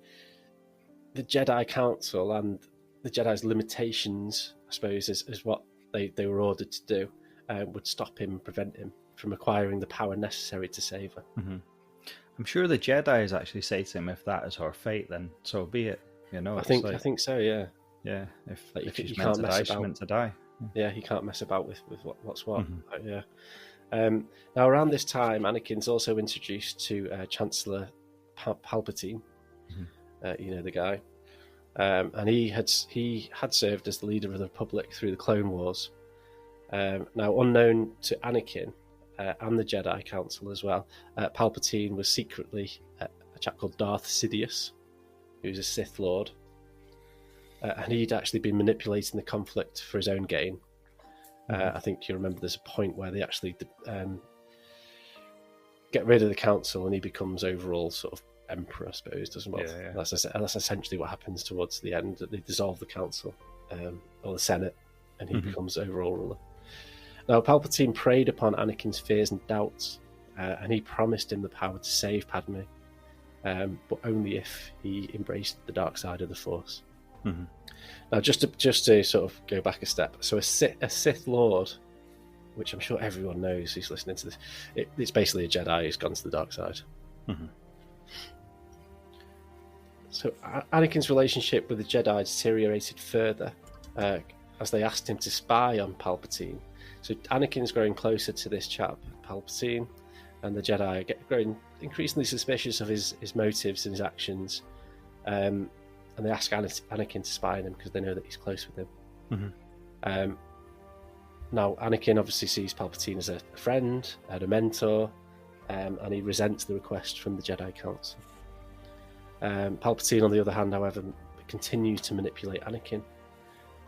Speaker 1: Jedi Council and the Jedi's limitations, I suppose, as what they were ordered to do, would stop him, prevent him from acquiring the power necessary to save her.
Speaker 2: I'm sure the Jedi's actually say to him, if that is her fate, then so be it.
Speaker 1: I think so. Yeah.
Speaker 2: Yeah. If she's
Speaker 1: you
Speaker 2: meant
Speaker 1: can't
Speaker 2: to
Speaker 1: mess
Speaker 2: die,
Speaker 1: about.
Speaker 2: she's meant to die.
Speaker 1: Yeah, he can't mess about with what's what. Yeah. Now, around this time, Anakin's also introduced to Chancellor Palpatine. The guy, and he had served as the leader of the Republic through the Clone Wars. Now, unknown to Anakin and the Jedi Council as well, Palpatine was secretly a chap called Darth Sidious, who's a Sith Lord, and he'd actually been manipulating the conflict for his own gain. I think you remember there's a point where they actually get rid of the Council, and he becomes overall sort of emperor, I suppose, doesn't it?
Speaker 2: Yeah.
Speaker 1: That's essentially what happens towards the end. They dissolve the council, or the Senate, and he becomes overall ruler. Now, Palpatine preyed upon Anakin's fears and doubts, and he promised him the power to save Padme, but only if he embraced the dark side of the Force. Now, just to sort of go back a step, so a Sith Lord, which I'm sure everyone knows who's listening to this, it's basically a Jedi who's gone to the dark side. So Anakin's relationship with the Jedi deteriorated further as they asked him to spy on Palpatine. So Anakin's growing closer to this chap, Palpatine, and the Jedi are growing increasingly suspicious of his motives and his actions. And they ask Anakin to spy on him because they know that he's close with him. Now, Anakin obviously sees Palpatine as a friend and a mentor, and he resents the request from the Jedi Council. Palpatine, on the other hand, however, continues to manipulate Anakin,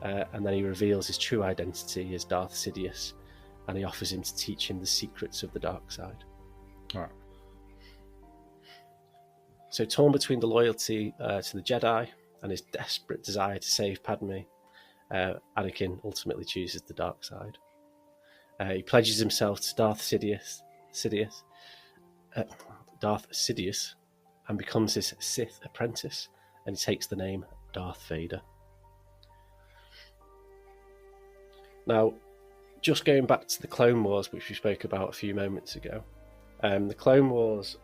Speaker 1: and then he reveals his true identity as Darth Sidious, and he offers him to teach him the secrets of the dark side.
Speaker 2: All right.
Speaker 1: So, torn between the loyalty to the Jedi and his desperate desire to save Padme, Anakin ultimately chooses the dark side. He pledges himself to Darth Sidious, and becomes his Sith apprentice, and he takes the name Darth Vader. Now, just going back to the Clone Wars, which we spoke about a few moments ago, the Clone Wars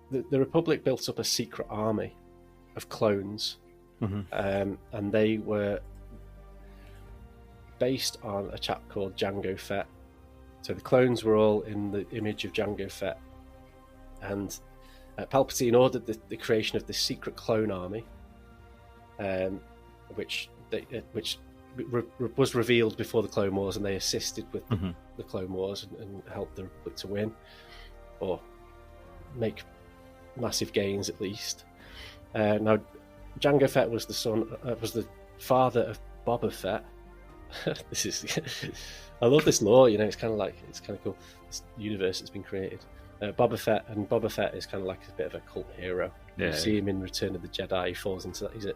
Speaker 1: the Republic built up a secret army of clones, and they were based on a chap called Jango Fett. So the clones were all in the image of Jango Fett, and Palpatine ordered the creation of this secret clone army, which was revealed before the Clone Wars, and they assisted with the Clone Wars and helped the Republic to win, or make massive gains at least. Now, Jango Fett was the father of Boba Fett. I love this lore. It's kind of cool. This universe that's been created. Boba Fett is kind of like a bit of a cult hero. You see him in Return of the Jedi. He falls into that. He's at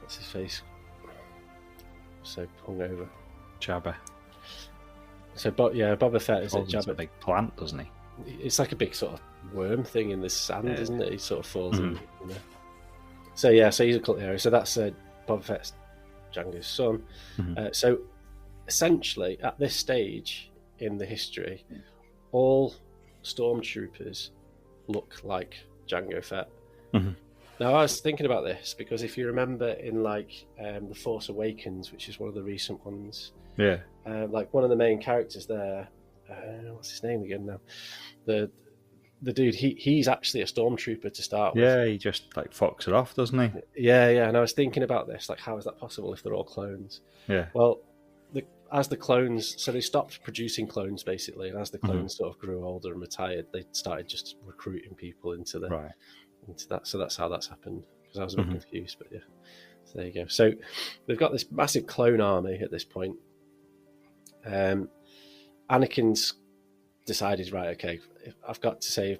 Speaker 1: what's his face? So hungover.
Speaker 2: Jabba.
Speaker 1: So, Boba Fett is at Jabba.
Speaker 2: A big plant, doesn't he?
Speaker 1: It's like a big sort of worm thing in the sand, isn't it? He sort of falls in. So he's a cult hero. So that's Boba Fett's Jango's son. So essentially, at this stage in the history, all stormtroopers look like Jango Fett. Now, I was thinking about this because if you remember in The Force Awakens, which is one of the recent ones, like one of the main characters there, what's his name again now? The dude, he's actually a stormtrooper to start with.
Speaker 2: Yeah, he just fox it off, doesn't he?
Speaker 1: Yeah. And I was thinking about this, how is that possible if they're all clones?
Speaker 2: Yeah.
Speaker 1: Well, as the clones, so they stopped producing clones basically, and as the clones sort of grew older and retired, they started just recruiting people into that. So that's how that's happened. Because I was a bit confused, but yeah. So there you go. So they've got this massive clone army at this point. Anakin's decided, right, okay, I've got to save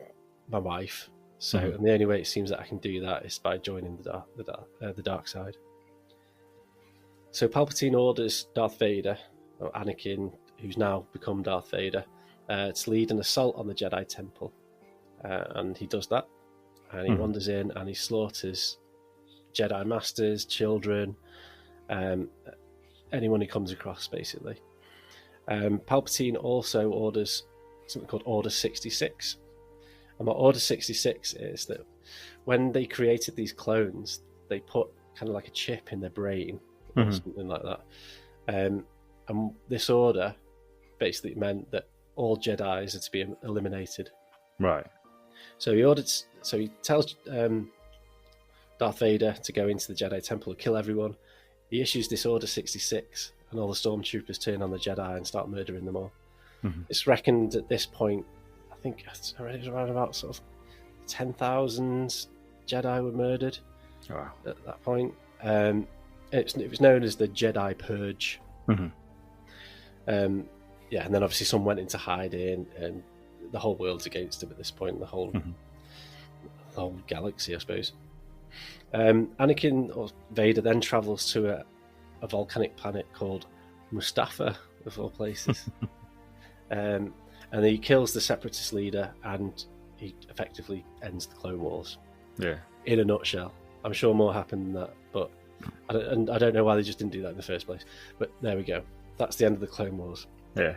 Speaker 1: my wife. So, and the only way it seems that I can do that is by joining the dark side. So Palpatine orders Darth Vader, or Anakin, who's now become Darth Vader, to lead an assault on the Jedi Temple, and he does that. And he wanders in and he slaughters Jedi Masters, children, anyone he comes across, basically. Palpatine also orders something called Order 66. And what Order 66 is that when they created these clones, they put kind of like a chip in their brain or something like that. And this order basically meant that all Jedis are to be eliminated.
Speaker 2: Right.
Speaker 1: So he tells Darth Vader to go into the Jedi Temple and kill everyone. He issues this Order 66, and all the stormtroopers turn on the Jedi and start murdering them all. It's reckoned at this point, I think it's around about sort of 10,000 Jedi were murdered at that point. It was known as the Jedi Purge. And then obviously some went into hiding, and the whole world's against him at this point. The whole galaxy, I suppose. Anakin or Vader then travels to a volcanic planet called Mustafa, of all places, and he kills the Separatist leader, and he effectively ends the Clone Wars.
Speaker 2: Yeah.
Speaker 1: In a nutshell. I'm sure more happened than that, but I don't know why they just didn't do that in the first place. But there we go. That's the end of the Clone Wars.
Speaker 2: Yeah.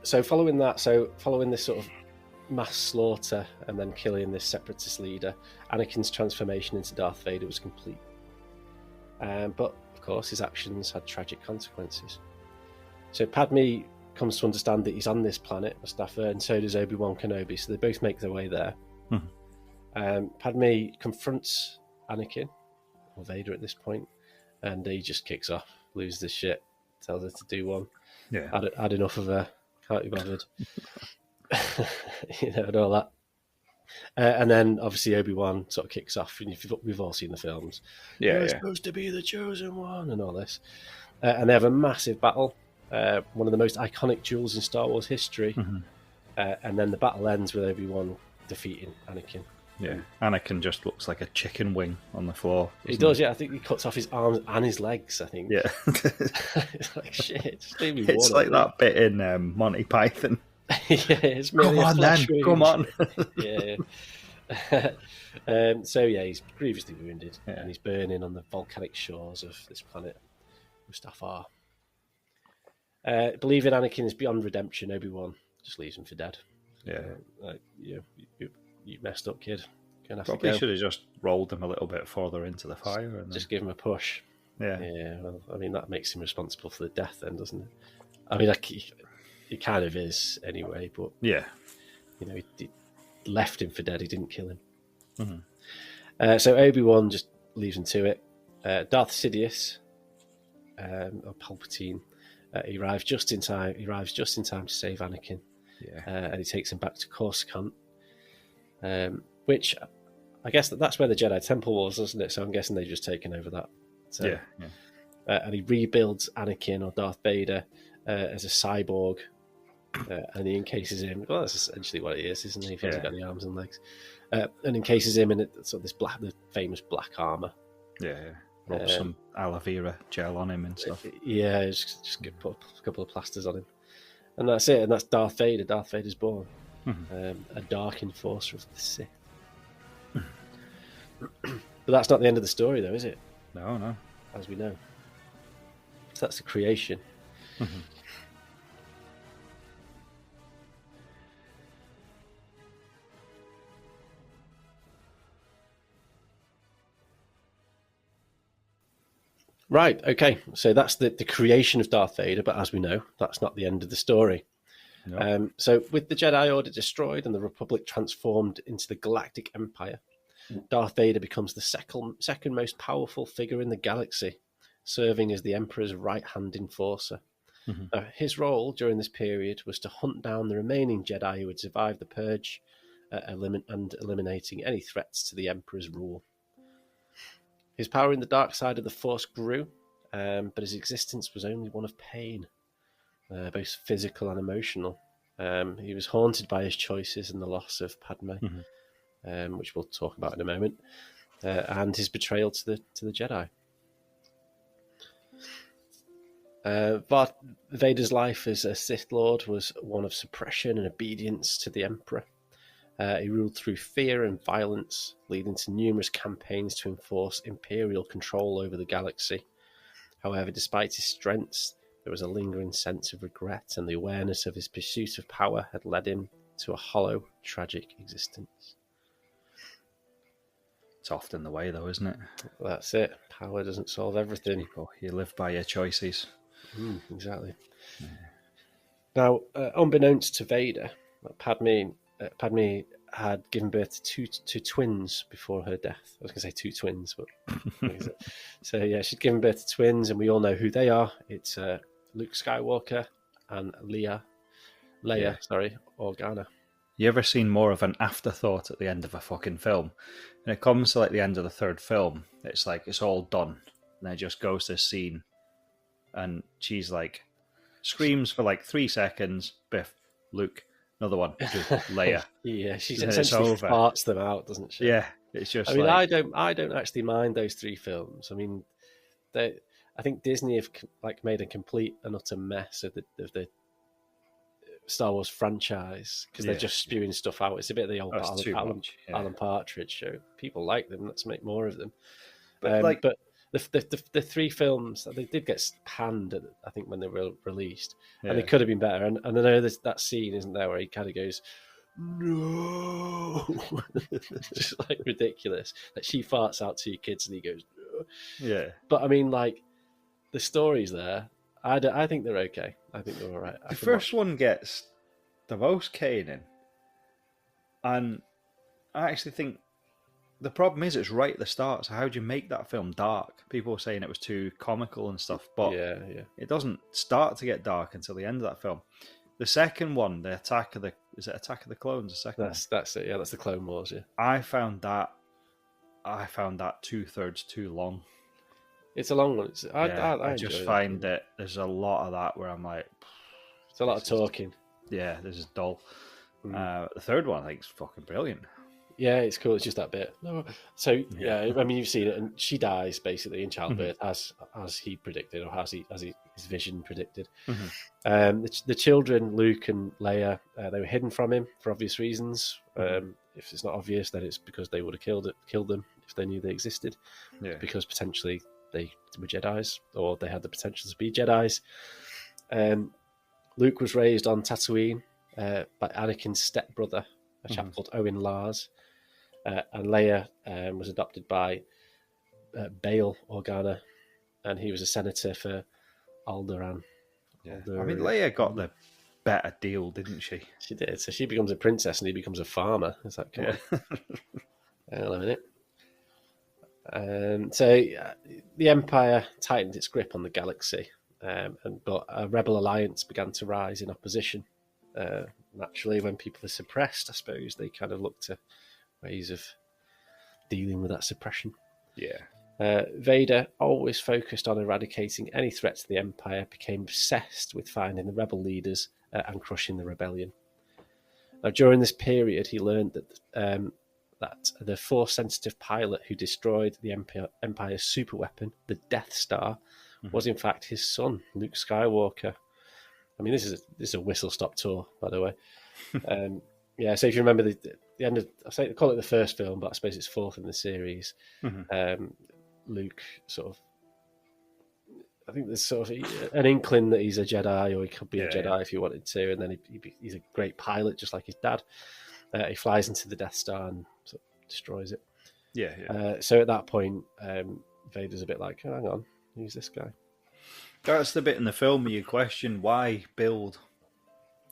Speaker 1: So following this sort of mass slaughter and then killing this Separatist leader, Anakin's transformation into Darth Vader was complete. But of course, his actions had tragic consequences. So Padme comes to understand that he's on this planet, Mustafa, and so does Obi-Wan Kenobi. So they both make their way there. Padme confronts Anakin, or Vader at this point, and he just kicks off, loses his shit, tells her to do one.
Speaker 2: Yeah.
Speaker 1: Had enough of her, can't be bothered. And all that. And then obviously Obi-Wan sort of kicks off, and we've all seen the films. You're supposed to be the chosen one, and all this. And they have a massive battle, one of the most iconic duels in Star Wars history. And then the battle ends with Obi-Wan defeating Anakin.
Speaker 2: Yeah, Anakin just looks like a chicken wing on the floor.
Speaker 1: He does, yeah. I think he cuts off his arms and his legs, I think.
Speaker 2: Yeah.
Speaker 1: It's like, shit, just leave me one.
Speaker 2: It's like that bit in Monty Python.
Speaker 1: Yeah, it's merely
Speaker 2: Come on, then. Come on.
Speaker 1: So, yeah, he's grievously wounded, and he's burning on the volcanic shores of this planet, Mustafar. Believing Anakin is beyond redemption, Obi-Wan just leaves him for dead. You messed up, kid.
Speaker 2: Probably should have just rolled him a little bit further into the fire. And
Speaker 1: just give him a push.
Speaker 2: Yeah.
Speaker 1: Well, I mean, that makes him responsible for the death then, doesn't it? I mean, he kind of is anyway, but...
Speaker 2: Yeah.
Speaker 1: He left him for dead. He didn't kill him. So Obi-Wan just leaves him to it. Darth Sidious, or Palpatine, he arrives just in time to save Anakin. And he takes him back to Coruscant. Which I guess that's where the Jedi Temple was, isn't it? So I'm guessing they've just taken over that. So, and he rebuilds Anakin, or Darth Vader, as a cyborg, and he encases him. Well, that's essentially what it is, isn't he? If he hasn't got the arms and legs, and encases him in sort of this the famous black armor.
Speaker 2: Rub some aloe vera gel on him and stuff.
Speaker 1: Just put a couple of plasters on him, and that's it. And that's Darth Vader. Darth Vader's born. A dark enforcer of the Sith. But that's not the end of the story, though, is it?
Speaker 2: No.
Speaker 1: As we know. So that's the creation. Right, okay. So that's the creation of Darth Vader, but as we know, that's not the end of the story. No. So with the Jedi Order destroyed and the Republic transformed into the Galactic Empire, Darth Vader becomes the second most powerful figure in the galaxy, serving as the Emperor's right-hand enforcer. His role during this period was to hunt down the remaining Jedi who had survived the Purge and eliminating any threats to the Emperor's rule. His power in the dark side of the Force grew, but his existence was only one of pain. Both physical and emotional. He was haunted by his choices and the loss of Padme, which we'll talk about in a moment, and his betrayal to the Jedi. Vader's life as a Sith Lord was one of suppression and obedience to the Emperor. He ruled through fear and violence, leading to numerous campaigns to enforce Imperial control over the galaxy. However, despite his strengths, there was a lingering sense of regret, and the awareness of his pursuit of power had led him to a hollow, tragic existence.
Speaker 2: It's often the way, though, isn't it?
Speaker 1: That's it. Power doesn't solve everything.
Speaker 2: People, you live by your choices.
Speaker 1: Exactly. Yeah. Now, unbeknownst to Vader, Padme had given birth to twins before her death. I was going to say two twins, but... So, yeah, she'd given birth to twins, and we all know who they are. It's Luke Skywalker and Leia Organa.
Speaker 2: You ever seen more of an afterthought at the end of a fucking film? When it comes to like the end of the third film, it's like it's all done. And it just goes to this scene, and she's like screams for like 3 seconds, biff, Luke. Another one, Leia.
Speaker 1: Yeah, she
Speaker 2: Then it's
Speaker 1: essentially
Speaker 2: over.
Speaker 1: farts them out, doesn't she?
Speaker 2: Yeah, it's just.
Speaker 1: I mean,
Speaker 2: like...
Speaker 1: I don't actually mind those 3 films. I mean, I think Disney have made a complete and utter mess of the Star Wars franchise because they're just spewing stuff out. It's a bit of the old Alan Partridge show. People like them. Let's make more of them. But the 3 films, they did get panned, I think, when they were released, and they could have been better. And I know that scene isn't there where he kind of goes, "No," just like ridiculous. Like she farts out to your kids, and he goes, "No."
Speaker 2: Yeah.
Speaker 1: But I mean, like the stories there, I think they're okay. I think they're all right.
Speaker 2: The first one gets the most caning, and I actually think the problem is it's right at the start. So how do you make that film dark? People were saying it was too comical and stuff, but it doesn't start to get dark until the end of that film. The second one, the Attack of the Clones? The second
Speaker 1: that's it. Yeah, that's the Clone Wars. Yeah,
Speaker 2: I found that 2/3 too long.
Speaker 1: It's a long one.
Speaker 2: I just find that there's a lot of that where I'm like,
Speaker 1: it's a lot of talking.
Speaker 2: This is dull. The third one I think is fucking brilliant.
Speaker 1: Yeah, it's cool. It's just that bit. So I mean, you've seen it, and she dies basically in childbirth, as he predicted, or as his vision predicted. The children, Luke and Leia, they were hidden from him for obvious reasons. If it's not obvious, then it's because they would have killed them if they knew they existed. Yeah. Because potentially they were Jedis, or they had the potential to be Jedis. Luke was raised on Tatooine by Anakin's stepbrother, a chap called Owen Lars. And Leia was adopted by Bail Organa, and he was a senator for Alderaan.
Speaker 2: Yeah. I mean, Leia got the better deal, didn't she?
Speaker 1: She did. So she becomes a princess, and he becomes a farmer. It's like, come on. Hang on a minute. So the Empire tightened its grip on the galaxy, but a rebel alliance began to rise in opposition. Naturally, when people are suppressed, I suppose they kind of look to ways of dealing with that suppression. Vader, always focused on eradicating any threat to the Empire, became obsessed with finding the rebel leaders and crushing the rebellion. Now, during this period, he learned that the Force-sensitive pilot who destroyed the Empire's superweapon, the Death Star, was in fact his son, Luke Skywalker. I mean, this is a whistle-stop tour, by the way. So if you remember the end of, I call it the first film, but I suppose it's 4th in the series. Luke sort of, I think there's sort of an inkling that he's a Jedi, or he could be a Jedi if he wanted to, and then he's a great pilot, just like his dad. He flies into the Death Star and sort of destroys it. So at that point, Vader's a bit like, oh, hang on, who's this guy?
Speaker 2: That's the bit in the film where you question why build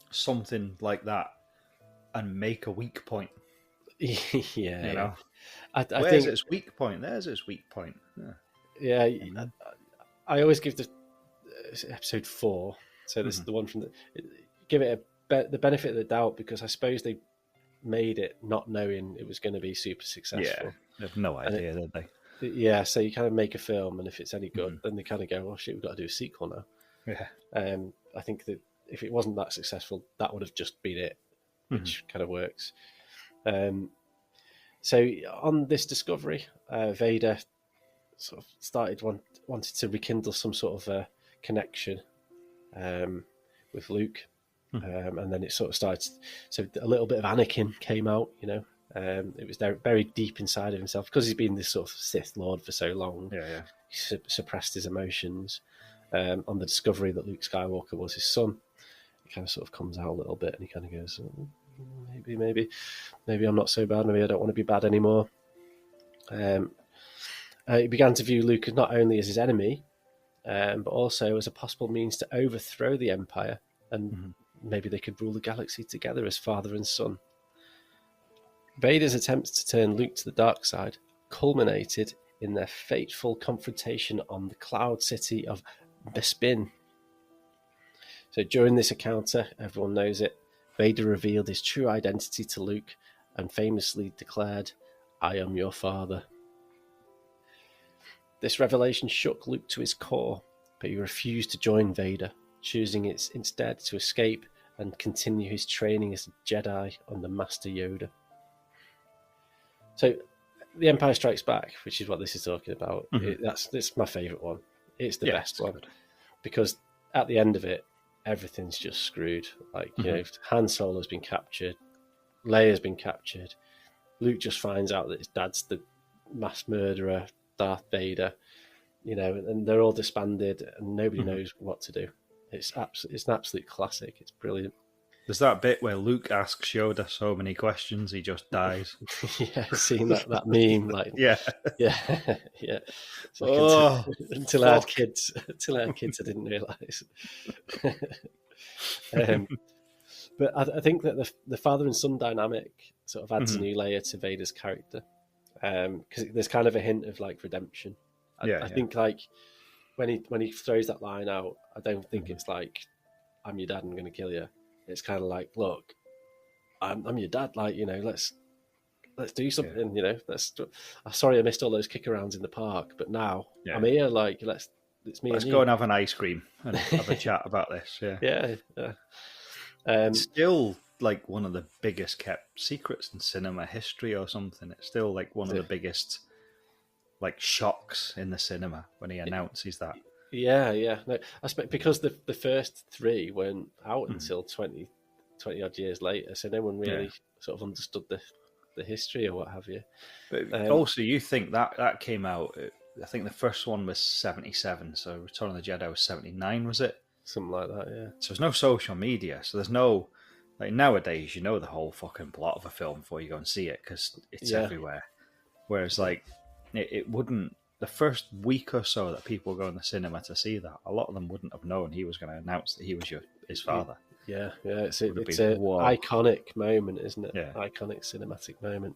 Speaker 2: something like that and make a weak point.
Speaker 1: I
Speaker 2: Where's its weak point? There's its weak point.
Speaker 1: I always give the episode 4. So this is the one from give it the benefit of the doubt, because I suppose they made it not knowing it was going to be super successful.
Speaker 2: They have no idea, did they?
Speaker 1: Yeah, so you kind of make a film, and if it's any good, then they kind of go, "Oh shit, we've got to do a sequel now."
Speaker 2: Yeah.
Speaker 1: I think that if it wasn't that successful, that would have just been it, which kind of works. So on this discovery, Vader sort of started wanted to rekindle some sort of a connection with Luke, and then it sort of started. So a little bit of Anakin came out, it was there very deep inside of himself, because he's been this sort of Sith Lord for so long. He suppressed his emotions. On the discovery that Luke Skywalker was his son, he kind of sort of comes out a little bit, and he kind of goes, oh, maybe I'm not so bad. Maybe I don't want to be bad anymore. He began to view Luke not only as his enemy, but also as a possible means to overthrow the Empire, and maybe they could rule the galaxy together as father and son. Vader's attempts to turn Luke to the dark side culminated in their fateful confrontation on the Cloud City of Bespin. So during this encounter, everyone knows it, Vader revealed his true identity to Luke and famously declared, "I am your father." This revelation shook Luke to his core, but he refused to join Vader, choosing instead to escape and continue his training as a Jedi under Master Yoda. So, The Empire Strikes Back, which is what this is talking about, it's my favourite one. It's the best one. Good. Because at the end of it, everything's just screwed. Like, you know, Han Solo's been captured, Leia's been captured, Luke just finds out that his dad's the mass murderer, Darth Vader, you know, and they're all disbanded and nobody knows what to do. It's an absolute classic. It's brilliant.
Speaker 2: There's that bit where Luke asks Yoda so many questions, he just dies.
Speaker 1: Yeah, seeing that meme, like yeah. It's like until I had kids, I didn't realise. But I think that the father and son dynamic sort of adds a new layer to Vader's character, because there's kind of a hint of like redemption. I think like when he throws that line out, I don't think it's like, "I'm your dad, I'm going to kill you." It's kind of like, "Look, I'm your dad. Like, you know, let's do something. You know, I'm sorry I missed all those kick-arounds in the park, but now I'm here. Like, let's
Speaker 2: go and have an ice cream and have a chat about this."
Speaker 1: Yeah.
Speaker 2: Still like one of the biggest kept secrets in cinema history or something. It's still like one of the biggest like shocks in the cinema when he announces that.
Speaker 1: Yeah. No, I expect because the first three weren't out until 20 odd years later, so no one really sort of understood the history or what have you.
Speaker 2: But also, you think that came out? I think the first one was 1977, so Return of the Jedi was 1979, was it?
Speaker 1: Something like that, yeah.
Speaker 2: So there's no social media, so there's no like nowadays. You know the whole fucking plot of a film before you go and see it because it's everywhere. Whereas like it wouldn't. The first week or so that people go in the cinema to see that, a lot of them wouldn't have known he was going to announce that he was his father.
Speaker 1: Yeah. It's an iconic moment, isn't it?
Speaker 2: Yeah.
Speaker 1: Iconic cinematic moment.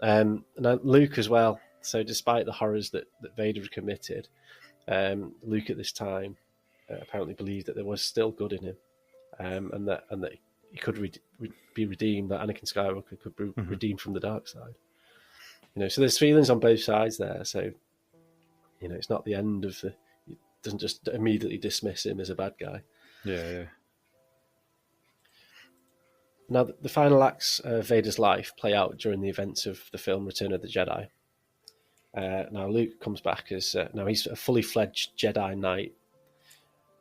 Speaker 1: And Luke as well. So despite the horrors that Vader had committed, Luke at this time apparently believed that there was still good in him, and that he could be redeemed. That Anakin Skywalker could be redeemed from the dark side. You know, so there's feelings on both sides there. So, you know, it's not the end of it doesn't just immediately dismiss him as a bad guy.
Speaker 2: Yeah.
Speaker 1: Now, the final acts of Vader's life play out during the events of the film Return of the Jedi. Now, Luke comes back as now he's a fully fledged Jedi Knight.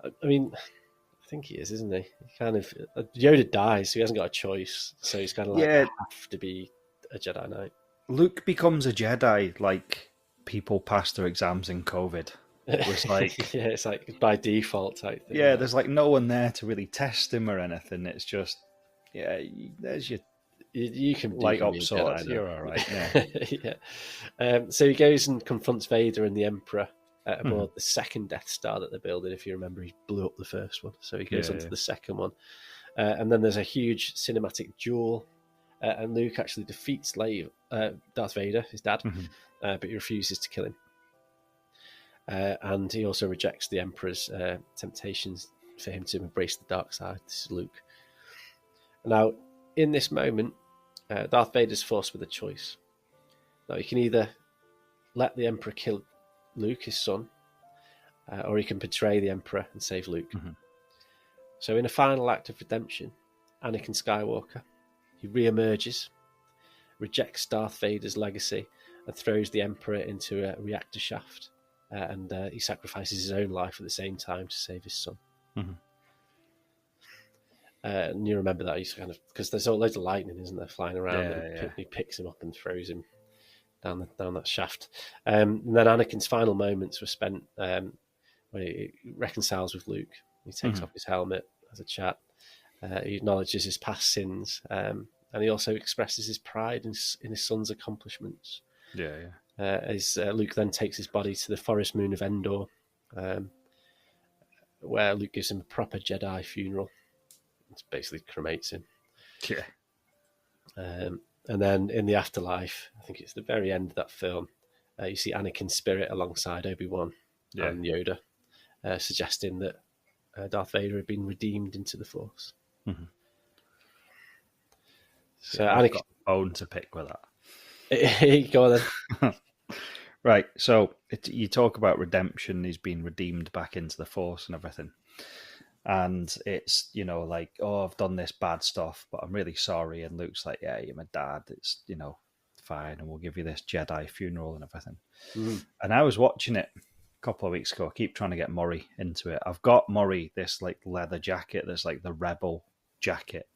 Speaker 1: I mean, I think he is, isn't he? Yoda dies, so he hasn't got a choice. So he's kind of like, I have to be a Jedi Knight.
Speaker 2: Luke becomes a Jedi like people pass their exams in COVID. It was like
Speaker 1: it's like by default type thing.
Speaker 2: Yeah, there's like no one there to really test him or anything. It's just there's your
Speaker 1: you can
Speaker 2: light up sword. You're all right.
Speaker 1: Yeah. So he goes and confronts Vader and the Emperor aboard the second Death Star that they're building. If you remember, he blew up the first one, so he goes onto the second one, and then there's a huge cinematic duel. And Luke actually defeats Darth Vader, his dad, but he refuses to kill him. And he also rejects the Emperor's temptations for him to embrace the dark side. This is Luke. Now, in this moment, Darth Vader's forced with a choice. Now, he can either let the Emperor kill Luke, his son, or he can betray the Emperor and save Luke. So in a final act of redemption, Anakin Skywalker, he re-emerges, rejects Darth Vader's legacy, and throws the Emperor into a reactor shaft. And he sacrifices his own life at the same time to save his son. And you remember that he's kind of because there's all loads of lightning, isn't there, flying around? And he picks him up and throws him down that shaft. And then Anakin's final moments were spent when he reconciles with Luke. He takes off his helmet as a chat. He acknowledges his past sins, and he also expresses his pride in his son's accomplishments. As Luke then takes his body to the forest moon of Endor, where Luke gives him a proper Jedi funeral. It basically cremates him. And then in the afterlife, I think it's the very end of that film, you see Anakin's spirit alongside Obi-Wan and Yoda, suggesting that Darth Vader had been redeemed into the Force. So
Speaker 2: I've got a bone to pick with
Speaker 1: that. Go on then.
Speaker 2: Right, so you talk about redemption, he's been redeemed back into the Force and everything. And it's, like, oh, I've done this bad stuff, but I'm really sorry. And Luke's like, yeah, you're my dad. It's, fine. And we'll give you this Jedi funeral and everything. And I was watching it a couple of weeks ago. I keep trying to get Murray into it. I've got Murray this like leather jacket that's like the Rebel jacket.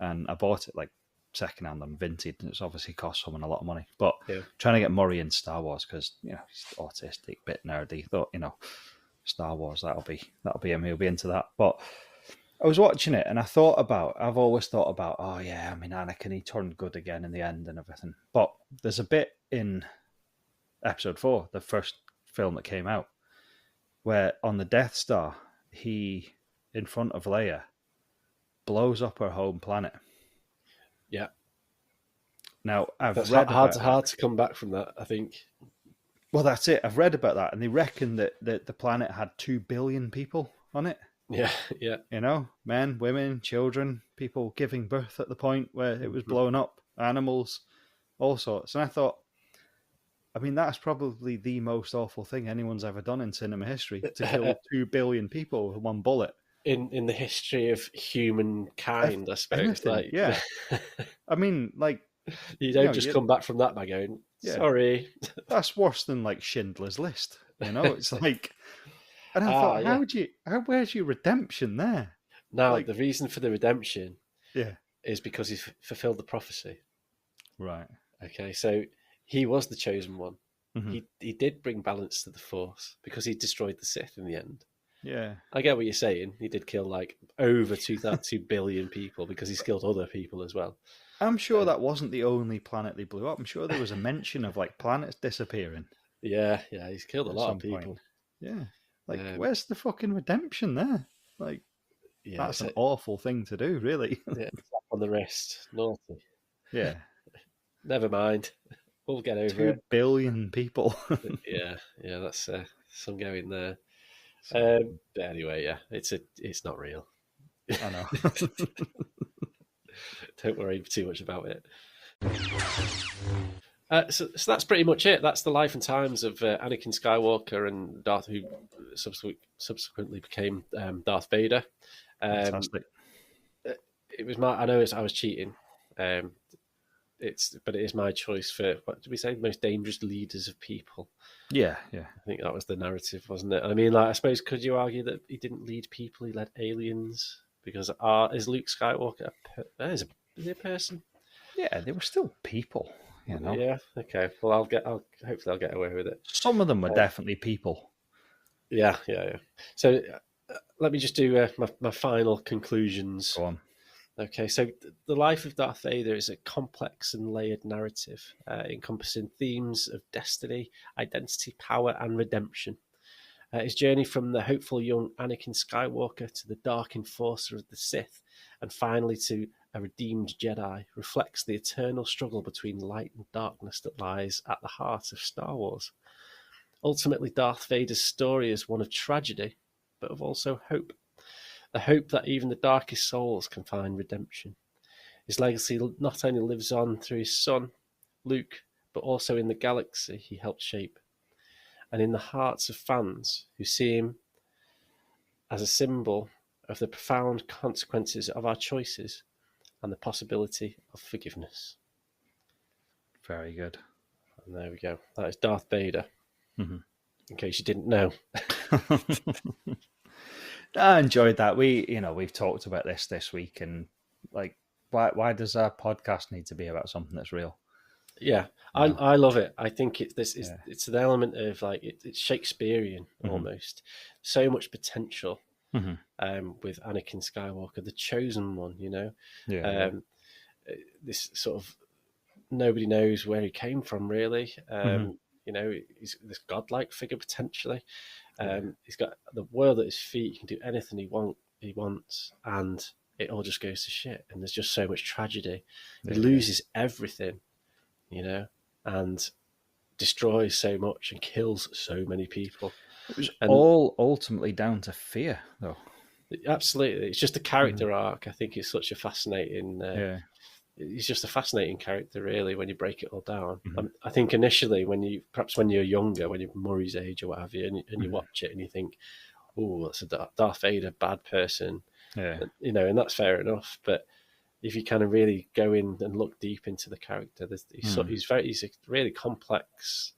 Speaker 2: And I bought it like secondhand and vintage. And it's obviously cost someone a lot of money. But trying to get Murray in Star Wars because, he's autistic, bit nerdy. Thought, Star Wars, that'll be him. He'll be into that. But I was watching it and I've always thought about, oh yeah, I mean, Anakin, he turned good again in the end and everything. But there's a bit in Episode 4, the first film that came out, where on the Death Star, he, in front of Leia, blows up her home planet.
Speaker 1: Yeah.
Speaker 2: Now,
Speaker 1: That's hard to come back from that, I think.
Speaker 2: Well, that's it. I've read about that, and they reckon that the planet had 2 billion people on it.
Speaker 1: Yeah.
Speaker 2: Men, women, children, people giving birth at the point where it was blown up, animals, all sorts. And I thought, I mean, that's probably the most awful thing anyone's ever done in cinema history, to kill 2 billion people with one bullet.
Speaker 1: In the history of humankind, I suppose.
Speaker 2: Anything, yeah. I mean, like...
Speaker 1: You don't come back from that by going, sorry.
Speaker 2: That's worse than like Schindler's List. It's like, and I thought, where's your redemption there?
Speaker 1: Now, the reason for the redemption is because he fulfilled the prophecy.
Speaker 2: Right.
Speaker 1: Okay, so he was the chosen one. Mm-hmm. He did bring balance to the Force because he destroyed the Sith in the end.
Speaker 2: Yeah.
Speaker 1: I get what you're saying. He did kill like over 2 billion people because he's killed other people as well.
Speaker 2: I'm sure that wasn't the only planet they blew up. I'm sure there was a mention of like planets disappearing.
Speaker 1: Yeah, he's killed a lot of people.
Speaker 2: Point. Yeah. Like, where's the fucking redemption there? Like, that's an awful thing to do, really.
Speaker 1: On the wrist. Naughty.
Speaker 2: Yeah.
Speaker 1: Never mind. We'll get over
Speaker 2: 2 billion people.
Speaker 1: yeah, that's some going there. But anyway, it's not real.
Speaker 2: I know.
Speaker 1: Don't worry too much about it. So that's pretty much it. That's the life and times of Anakin Skywalker and Darth, who subsequently became Darth Vader.
Speaker 2: Fantastic.
Speaker 1: It was I know I was cheating. But it is my choice for, what did we say, most dangerous leaders of people. Yeah. I think that was the narrative, wasn't it? I mean, I suppose, could you argue that he didn't lead people, he led aliens? Because is Luke Skywalker is he a person?
Speaker 2: Yeah, they were still people,
Speaker 1: Yeah, okay. Well, hopefully I'll get away with it.
Speaker 2: Some of them were definitely people.
Speaker 1: Yeah. So let me just do my final conclusions.
Speaker 2: Go on.
Speaker 1: Okay, so the life of Darth Vader is a complex and layered narrative, encompassing themes of destiny, identity, power, and redemption. His journey from the hopeful young Anakin Skywalker to the dark enforcer of the Sith, and finally to a redeemed Jedi, reflects the eternal struggle between light and darkness that lies at the heart of Star Wars. Ultimately, Darth Vader's story is one of tragedy, but of also hope. The hope that even the darkest souls can find redemption. His legacy not only lives on through his son, Luke, but also in the galaxy he helped shape, and in the hearts of fans who see him as a symbol of the profound consequences of our choices and the possibility of forgiveness.
Speaker 2: Very good.
Speaker 1: And there we go. That is Darth Vader, in case you didn't know.
Speaker 2: I enjoyed that. We've talked about this week, and like, why does our podcast need to be about something that's real?
Speaker 1: Yeah, I love it. I think it's an element of like it's Shakespearean almost. So much potential with Anakin Skywalker, the chosen one. This sort of nobody knows where he came from really. He's this godlike figure potentially. He's got the world at his feet. He can do anything he wants, and it all just goes to shit. And there's just so much tragedy. He loses everything, and destroys so much and kills so many people.
Speaker 2: It was all ultimately down to fear, though.
Speaker 1: Absolutely, it's just a character arc. I think it's such a fascinating. He's just a fascinating character, really, when you break it all down. I think initially, when you're younger, when you're Murray's age or what have you, and you watch it and you think, oh, that's a Darth Vader bad person,
Speaker 2: Yeah.
Speaker 1: and that's fair enough. But if you kind of really go in and look deep into the character, he's a really complex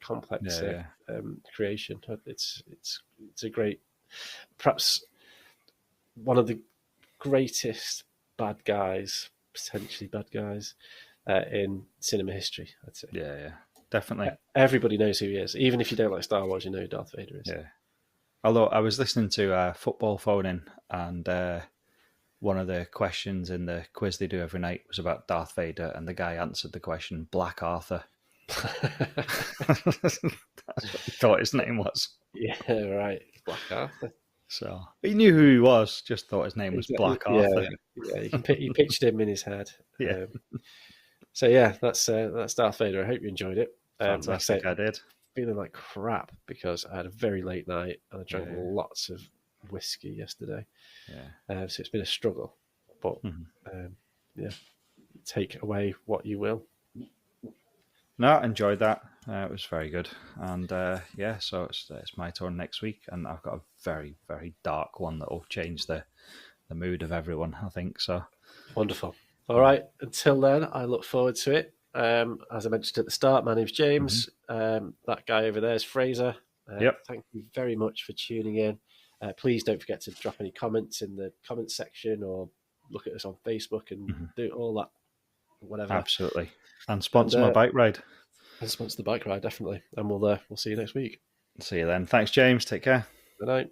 Speaker 1: creation. It's a great, perhaps one of the greatest potentially bad guys in cinema history, I'd say.
Speaker 2: Yeah, definitely.
Speaker 1: Everybody knows who he is. Even if you don't like Star Wars, you know who Darth Vader is.
Speaker 2: Yeah. Although I was listening to Football Phone-In, and one of the questions in the quiz they do every night was about Darth Vader, and the guy answered the question, Black Arthur. That's what he thought his name was.
Speaker 1: Yeah, right. Black Arthur.
Speaker 2: So he knew who he was, just thought his name was Black Arthur.
Speaker 1: Yeah, he pitched him in his head.
Speaker 2: Yeah.
Speaker 1: So yeah, that's Darth Vader. I hope you enjoyed it.
Speaker 2: Fantastic, I did.
Speaker 1: Feeling like crap because I had a very late night and I drank lots of whiskey yesterday.
Speaker 2: Yeah.
Speaker 1: So it's been a struggle, but take away what you will.
Speaker 2: No, I enjoyed that. It was very good. And so it's my turn next week, and I've got a very, very dark one that will change the mood of everyone, I think. So
Speaker 1: wonderful. All right. Until then, I look forward to it. As I mentioned at the start, my name's James. That guy over there is Fraser. Thank you very much for tuning in. Please don't forget to drop any comments in the comments section or look at us on Facebook and do all that, whatever.
Speaker 2: Absolutely. And sponsor my bike ride.
Speaker 1: And sponsor the bike ride, definitely. And we'll see you next week.
Speaker 2: See you then. Thanks, James. Take care.
Speaker 1: Good night.